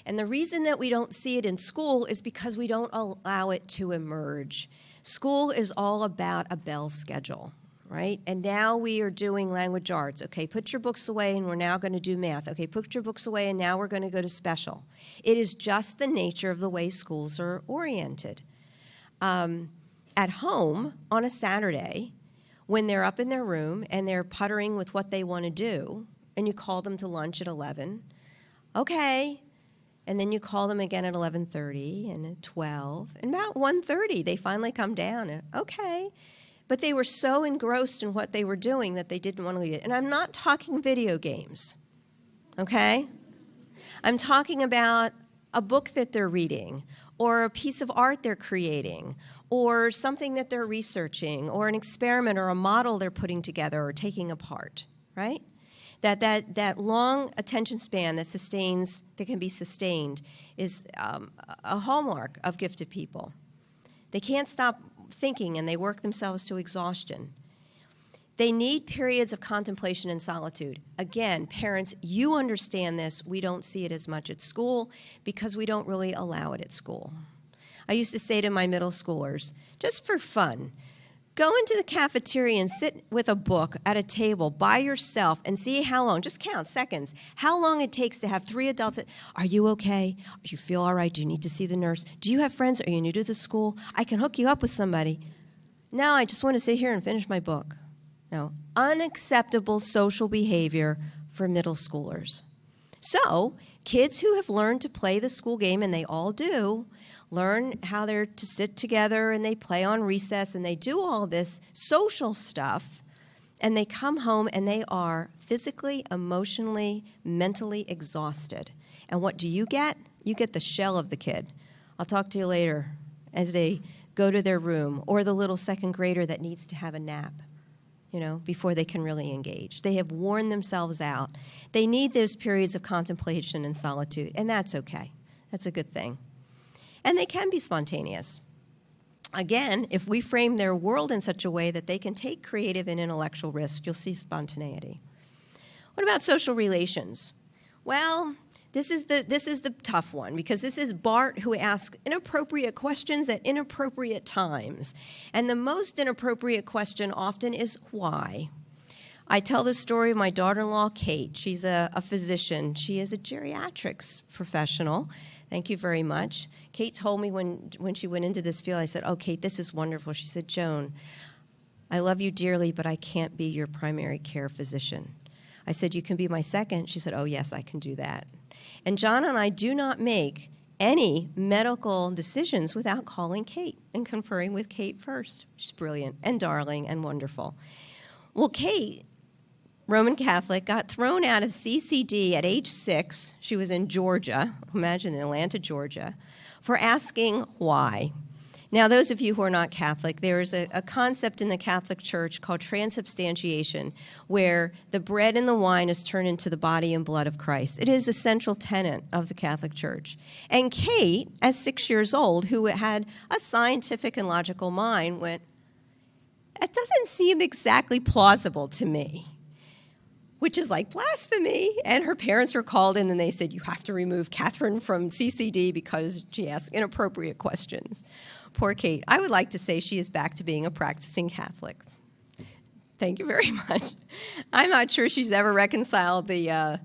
And the reason that we don't see it in school is because we don't allow it to emerge. School is all about a bell schedule, right? And now we are doing language arts. Okay, put your books away and we're now going to do math. Okay, put your books away and now we're going to go to special. It is just the nature of the way schools are oriented. At home, on a Saturday, when they're up in their room and they're puttering with what they want to do, and you call them to lunch at 11, okay. And then you call them again at 11:30 and at 12. And about 1:30, they finally come down. And, okay. But they were so engrossed in what they were doing that they didn't want to leave it. And I'm not talking video games, okay? I'm talking about a book that they're reading, or a piece of art they're creating, or something that they're researching, or an experiment or a model they're putting together or taking apart, right? That long attention span that can be sustained is a hallmark of gifted people. They can't stop thinking and they work themselves to exhaustion. They need periods of contemplation and solitude. Again, parents, you understand this. We don't see it as much at school because we don't really allow it at school. I used to say to my middle schoolers, just for fun, go into the cafeteria and sit with a book at a table by yourself and see how long, just count seconds, how long it takes to have 3 adults. Are you okay? Do you feel all right? Do you need to see the nurse? Do you have friends? Are you new to the school? I can hook you up with somebody. No, I just want to sit here and finish my book. No, unacceptable social behavior for middle schoolers. So, kids who have learned to play the school game, and they all do, learn how they're to sit together and they play on recess and they do all this social stuff, and they come home and they are physically, emotionally, mentally exhausted. And what do you get? You get the shell of the kid. I'll talk to you later as they go to their room, or the little second grader that needs to have a nap, you know, before they can really engage. They have worn themselves out. They need those periods of contemplation and solitude, and that's okay. That's a good thing. And they can be spontaneous. Again, if we frame their world in such a way that they can take creative and intellectual risks, you'll see spontaneity. What about social relations? Well, this is the tough one, because this is Bart who asks inappropriate questions at inappropriate times. And the most inappropriate question often is why. I tell the story of my daughter-in-law, Kate. She's a physician. She is a geriatrics professional. Thank you very much. Kate told me when she went into this field, I said, oh, Kate, this is wonderful. She said, Joan, I love you dearly, but I can't be your primary care physician. I said, you can be my second. She said, oh, yes, I can do that. And John and I do not make any medical decisions without calling Kate and conferring with Kate first. She's brilliant and darling and wonderful. Well, Kate, Roman Catholic, got thrown out of CCD at age 6. She was in Georgia, imagine in Atlanta, Georgia, for asking why. Now, those of you who are not Catholic, there is a concept in the Catholic Church called transubstantiation, where the bread and the wine is turned into the body and blood of Christ. It is a central tenet of the Catholic Church. And Kate, at 6 years old, who had a scientific and logical mind, went, "It doesn't seem exactly plausible to me," which is like blasphemy. And her parents were called in and they said, "You have to remove Catherine from CCD because she asks inappropriate questions." Poor Kate. I would like to say she is back to being a practicing Catholic. Thank you very much. I'm not sure she's ever reconciled the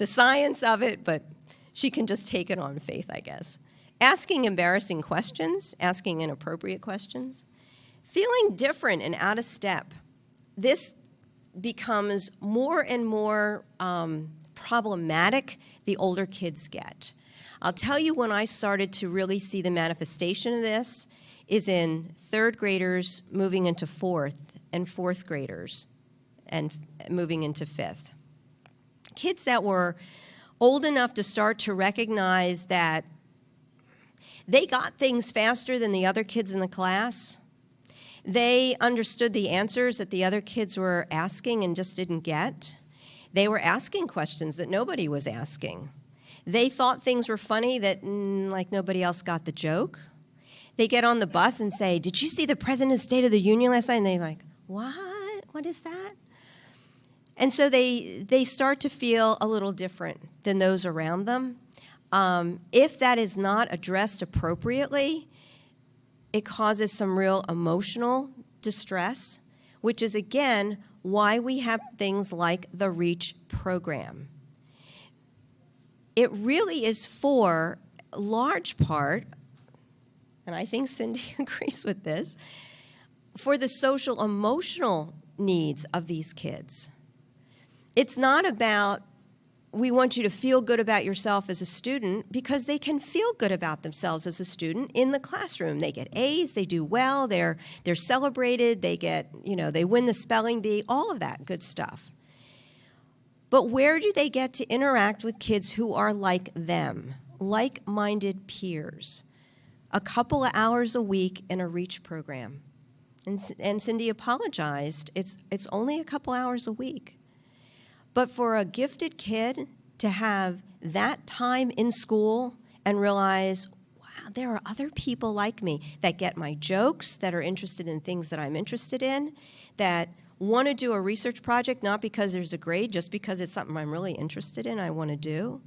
science of it, but she can just take it on faith, I guess. Asking embarrassing questions, asking inappropriate questions, feeling different and out of step. This becomes more and more problematic the older kids get. I'll tell you when I started to really see the manifestation of this is in third graders moving into fourth and fourth graders and moving into fifth. Kids that were old enough to start to recognize that they got things faster than the other kids in the class. They understood the answers that the other kids were asking and just didn't get. They were asking questions that nobody was asking. They thought things were funny that like nobody else got the joke. They get on the bus and say, "Did you see the President's State of the Union last night?" And they're like, "What? What is that?" And so they start to feel a little different than those around them. If that is not addressed appropriately, it causes some real emotional distress, which is, again, why we have things like the REACH program. It really is for a large part, and I think Cindy agrees with this, for the social emotional needs of these kids. It's not about, we want you to feel good about yourself as a student, because they can feel good about themselves as a student in the classroom. They get A's, they do well, they're celebrated, they get, they win the spelling bee, all of that good stuff. But where do they get to interact with kids who are like them, like-minded peers? A couple of hours a week in a REACH program. And Cindy apologized. It's only a couple hours a week. But for a gifted kid to have that time in school and realize, wow, there are other people like me that get my jokes, that are interested in things that I'm interested in, that want to do a research project not because there's a grade, just because it's something I'm really interested in, I want to do,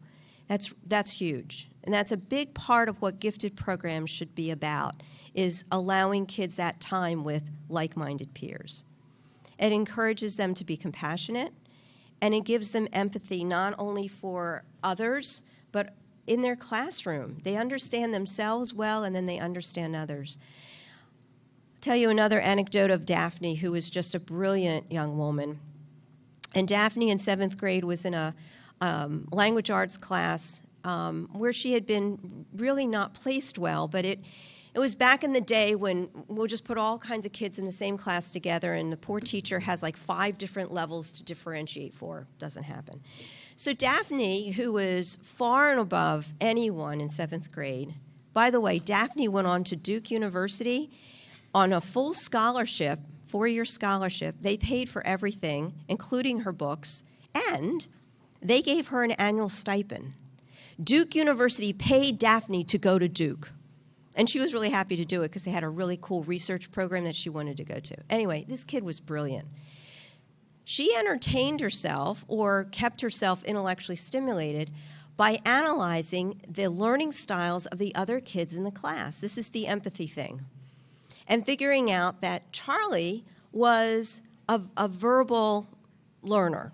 that's huge. And that's a big part of what gifted programs should be about, is allowing kids that time with like-minded peers. It encourages them to be compassionate, and it gives them empathy not only for others, but in their classroom. They understand themselves well, and then they understand others. I'll tell you another anecdote of Daphne, who was just a brilliant young woman. And Daphne in 7th grade was in a language arts class where she had been really not placed well, but it was back in the day when we'll just put all kinds of kids in the same class together, and the poor teacher has like 5 different levels to differentiate for. Doesn't happen. So Daphne, who was far and above anyone in 7th grade, by the way, Daphne went on to Duke University on a full scholarship, 4-year scholarship. They paid for everything, including her books, and they gave her an annual stipend. Duke University paid Daphne to go to Duke. And she was really happy to do it because they had a really cool research program that she wanted to go to. Anyway, this kid was brilliant. She entertained herself or kept herself intellectually stimulated by analyzing the learning styles of the other kids in the class. This is the empathy thing. And figuring out that Charlie was a verbal learner.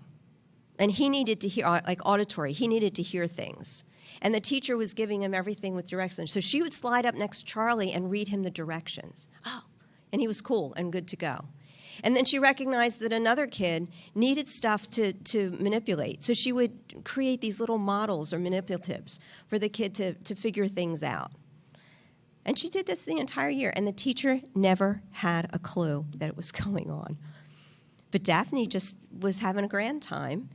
And he needed to hear, like auditory, he needed to hear things. And the teacher was giving him everything with directions. So she would slide up next to Charlie and read him the directions. Oh, and he was cool and good to go. And then she recognized that another kid needed stuff to manipulate. So she would create these little models or manipulatives for the kid to figure things out. And she did this the entire year, and the teacher never had a clue that it was going on. But Daphne just was having a grand time,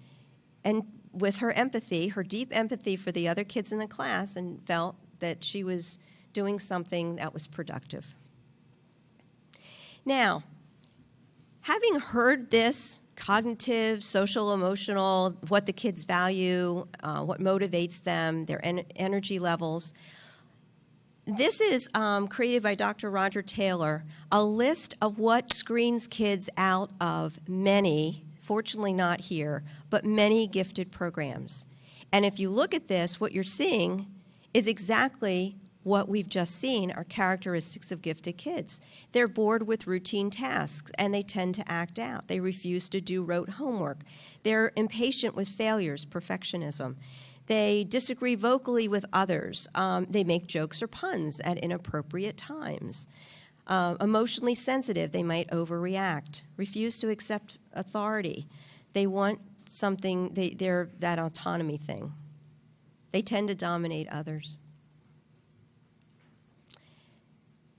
and with her empathy, her deep empathy for the other kids in the class, and felt that she was doing something that was productive. Now, having heard this, cognitive, social, emotional, what the kids value, what motivates them, their energy levels, this is created by Dr. Roger Taylor, a list of what screens kids out of many, fortunately not here, but many gifted programs. And if you look at this, what you're seeing is exactly what we've just seen are characteristics of gifted kids. They're bored with routine tasks, and they tend to act out. They refuse to do rote homework. They're impatient with failures, perfectionism. They disagree vocally with others. They make jokes or puns at inappropriate times. Emotionally sensitive, they might overreact. Refuse to accept authority. They want something, they're that autonomy thing. They tend to dominate others.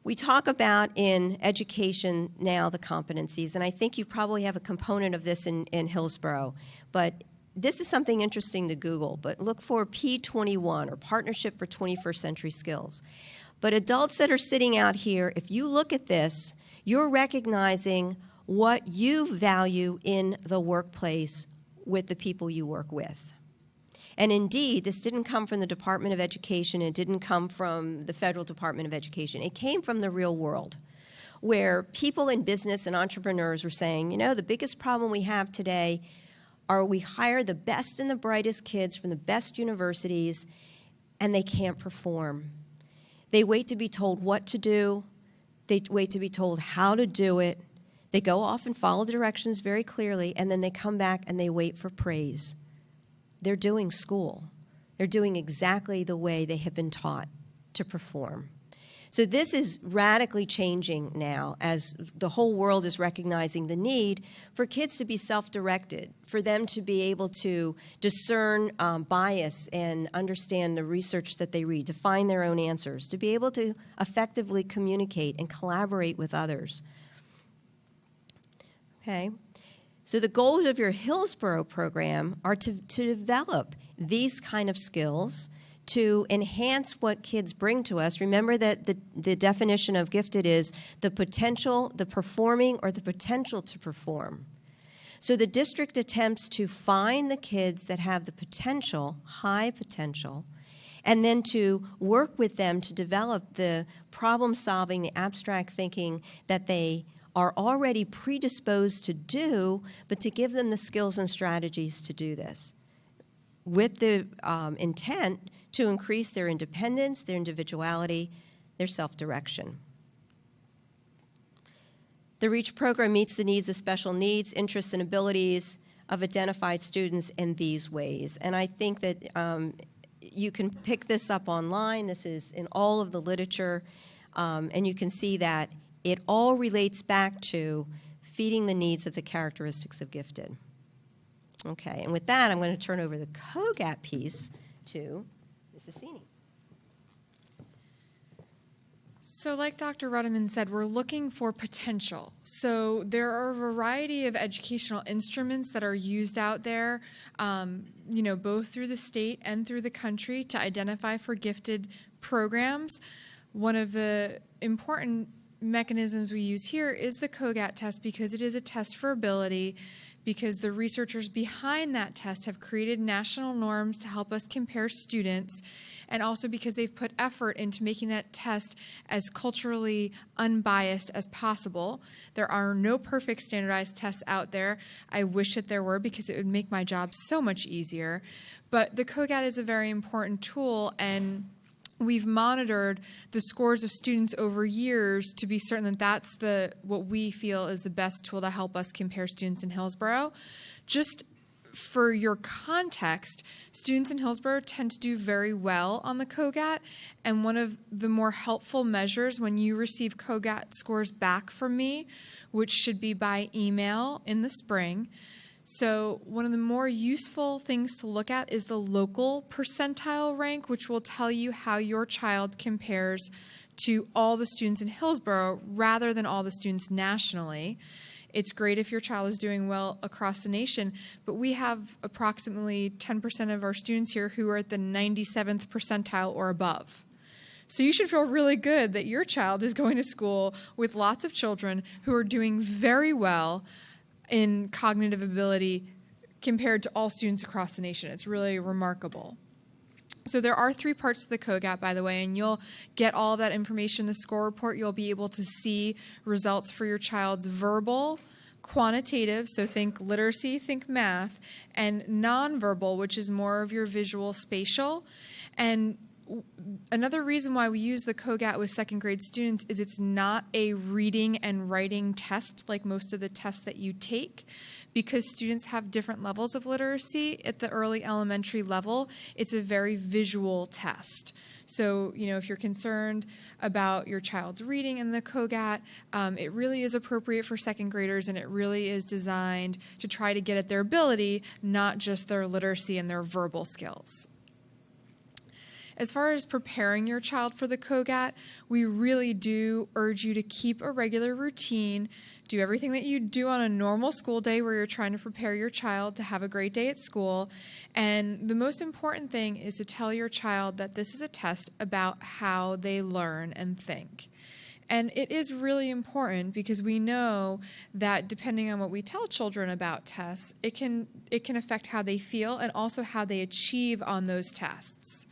We talk about in education now the competencies, and I think you probably have a component of this in Hillsborough, but this is something interesting to Google, but look for P21, or Partnership for 21st Century Skills. But adults that are sitting out here, if you look at this, you're recognizing what you value in the workplace with the people you work with. And indeed, this didn't come from the Department of Education. It didn't come from the Federal Department of Education. It came from the real world, where people in business and entrepreneurs were saying, you know, the biggest problem we have today are we hire the best and the brightest kids from the best universities, and they can't perform. They wait to be told what to do. They wait to be told how to do it. They go off and follow directions very clearly, and then they come back and they wait for praise. They're doing school. They're doing exactly the way they have been taught to perform. So this is radically changing now as the whole world is recognizing the need for kids to be self-directed, for them to be able to discern bias and understand the research that they read, to find their own answers, to be able to effectively communicate and collaborate with others. Okay? So the goals of your Hillsborough program are to develop these kind of skills, to enhance what kids bring to us. Remember that the definition of gifted is the potential, the performing, or the potential to perform. So the district attempts to find the kids that have the potential, high potential, and then to work with them to develop the problem solving, the abstract thinking that they are already predisposed to do, but to give them the skills and strategies to do this, with the intent to increase their independence, their individuality, their self-direction. The REACH program meets the needs of special needs, interests, and abilities of identified students in these ways. And I think that you can pick this up online. This is in all of the literature, and you can see that it all relates back to feeding the needs of the characteristics of gifted. Okay, and with that, I'm going to turn over the COGAT piece to Mrs. Sini. So like Dr. Ruddiman said, we're looking for potential. So there are a variety of educational instruments that are used out there, both through the state and through the country to identify for gifted programs. One of the important mechanisms we use here is the COGAT test, because it is a test for ability, because the researchers behind that test have created national norms to help us compare students, and also because they've put effort into making that test as culturally unbiased as possible. There are no perfect standardized tests out there. I wish that there were, because it would make my job so much easier. But the COGAT is a very important tool, and we've monitored the scores of students over years to be certain that that's what we feel is the best tool to help us compare students in Hillsborough. Just for your context, students in Hillsborough tend to do very well on the COGAT, and one of the more helpful measures when you receive COGAT scores back from me, which should be by email in the spring. So one of the more useful things to look at is the local percentile rank, which will tell you how your child compares to all the students in Hillsborough rather than all the students nationally. It's great if your child is doing well across the nation, but we have approximately 10% of our students here who are at the 97th percentile or above. So you should feel really good that your child is going to school with lots of children who are doing very well in cognitive ability compared to all students across the nation. It's really remarkable. So there are 3 parts to the COGAT, by the way, and you'll get all of that information in the score report. You'll be able to see results for your child's verbal, quantitative, so think literacy, think math, and nonverbal, which is more of your visual spatial. And another reason why we use the COGAT with second grade students is it's not a reading and writing test like most of the tests that you take, because students have different levels of literacy. At the early elementary level, it's a very visual test. So, if you're concerned about your child's reading in the COGAT, it really is appropriate for second graders, and it really is designed to try to get at their ability, not just their literacy and their verbal skills. As far as preparing your child for the COGAT, we really do urge you to keep a regular routine, do everything that you do on a normal school day where you're trying to prepare your child to have a great day at school. And the most important thing is to tell your child that this is a test about how they learn and think. And it is really important because we know that depending on what we tell children about tests, it can affect how they feel and also how they achieve on those tests.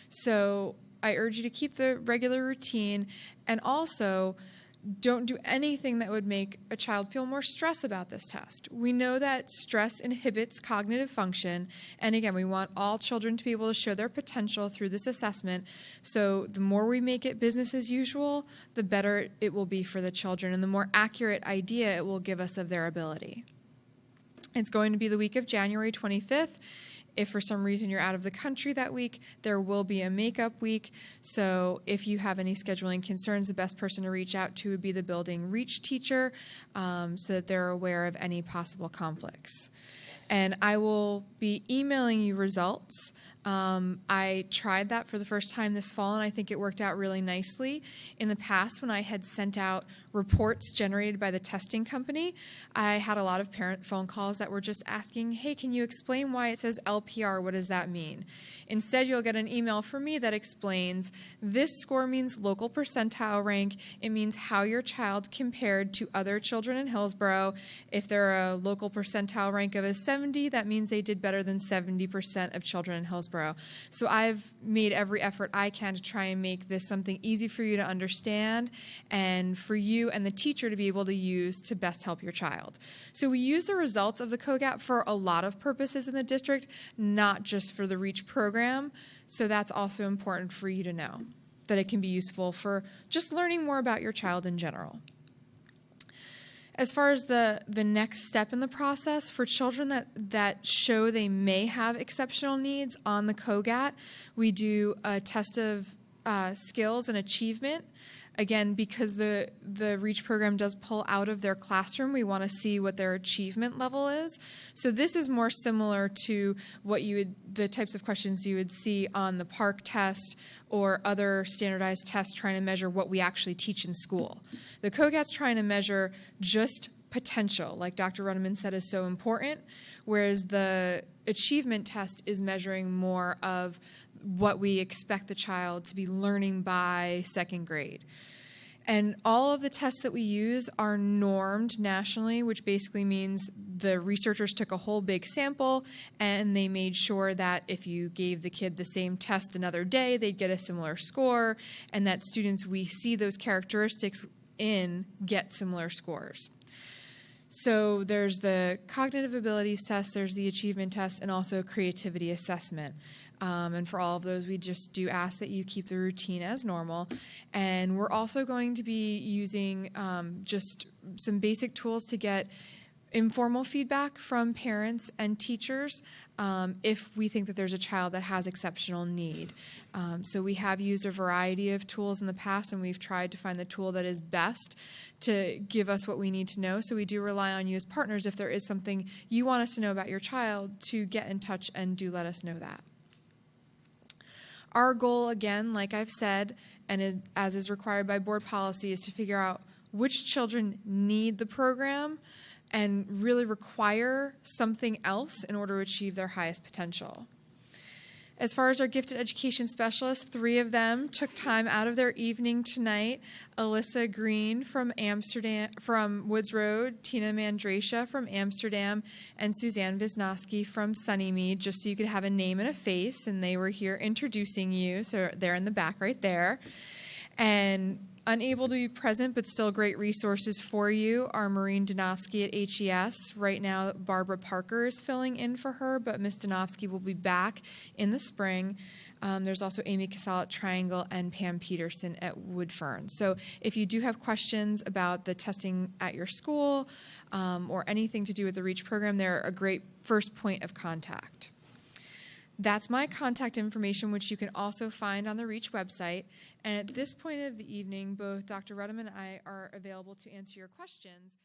So I urge you to keep the regular routine, and also don't do anything that would make a child feel more stress about this test. We know that stress inhibits cognitive function, and again, we want all children to be able to show their potential through this assessment. So the more we make it business as usual, the better it will be for the children, and the more accurate idea it will give us of their ability. It's going to be the week of January 25th. If for some reason you're out of the country that week, there will be a makeup week. So if you have any scheduling concerns, the best person to reach out to would be the building reach teacher, so that they're aware of any possible conflicts. And I will be emailing you results. I tried that for the first time this fall, and I think it worked out really nicely. In the past, when I had sent out reports generated by the testing company, I had a lot of parent phone calls that were just asking, hey, can you explain why it says LPR? What does that mean? Instead, you'll get an email from me that explains this score means local percentile rank. It means how your child compared to other children in Hillsborough. If they're a local percentile rank of a 70, that means they did better than 70% of children in Hillsborough. So I've made every effort I can to try and make this something easy for you to understand and for you and the teacher to be able to use to best help your child. So we use the results of the COGAT for a lot of purposes in the district, not just for the REACH program. So that's also important for you to know, that it can be useful for just learning more about your child in general. As far as the next step in the process, for children that show they may have exceptional needs on the COGAT, we do a test of skills and achievement. Again, because the REACH program does pull out of their classroom, we want to see what their achievement level is. So this is more similar to the types of questions you would see on the PARCC test or other standardized tests trying to measure what we actually teach in school. The COGAT's trying to measure just potential, like Dr. Rutter said is so important, whereas the achievement test is measuring more of what we expect the child to be learning by second grade. And all of the tests that we use are normed nationally, which basically means the researchers took a whole big sample and they made sure that if you gave the kid the same test another day, they'd get a similar score, and that students we see those characteristics in get similar scores. So there's the cognitive abilities test, there's the achievement test, and also creativity assessment. And for all of those, we just do ask that you keep the routine as normal. And we're also going to be using just some basic tools to get informal feedback from parents and teachers if we think that there's a child that has exceptional need. So we have used a variety of tools in the past, and we've tried to find the tool that is best to give us what we need to know. So we do rely on you as partners if there is something you want us to know about your child to get in touch and do let us know that. Our goal, again, like I've said, and as is required by board policy, is to figure out which children need the program and really require something else in order to achieve their highest potential. As far as our gifted education specialists, 3 of them took time out of their evening tonight. Alyssa Green from Woods Road, Tina Mandracia from Amsterdam, and Suzanne Wisnowski from Sunnymead, just so you could have a name and a face, and they were here introducing you, so they're in the back right there. And unable to be present, but still great resources for you, are Maureen Donofsky at HES. Right now, Barbara Parker is filling in for her, but Ms. Donofsky will be back in the spring. There's also Amy Casal at Triangle and Pam Peterson at Woodfern. So if you do have questions about the testing at your school or anything to do with the REACH program, they're a great first point of contact. That's my contact information, which you can also find on the REACH website. And at this point of the evening, both Dr. Rudham and I are available to answer your questions.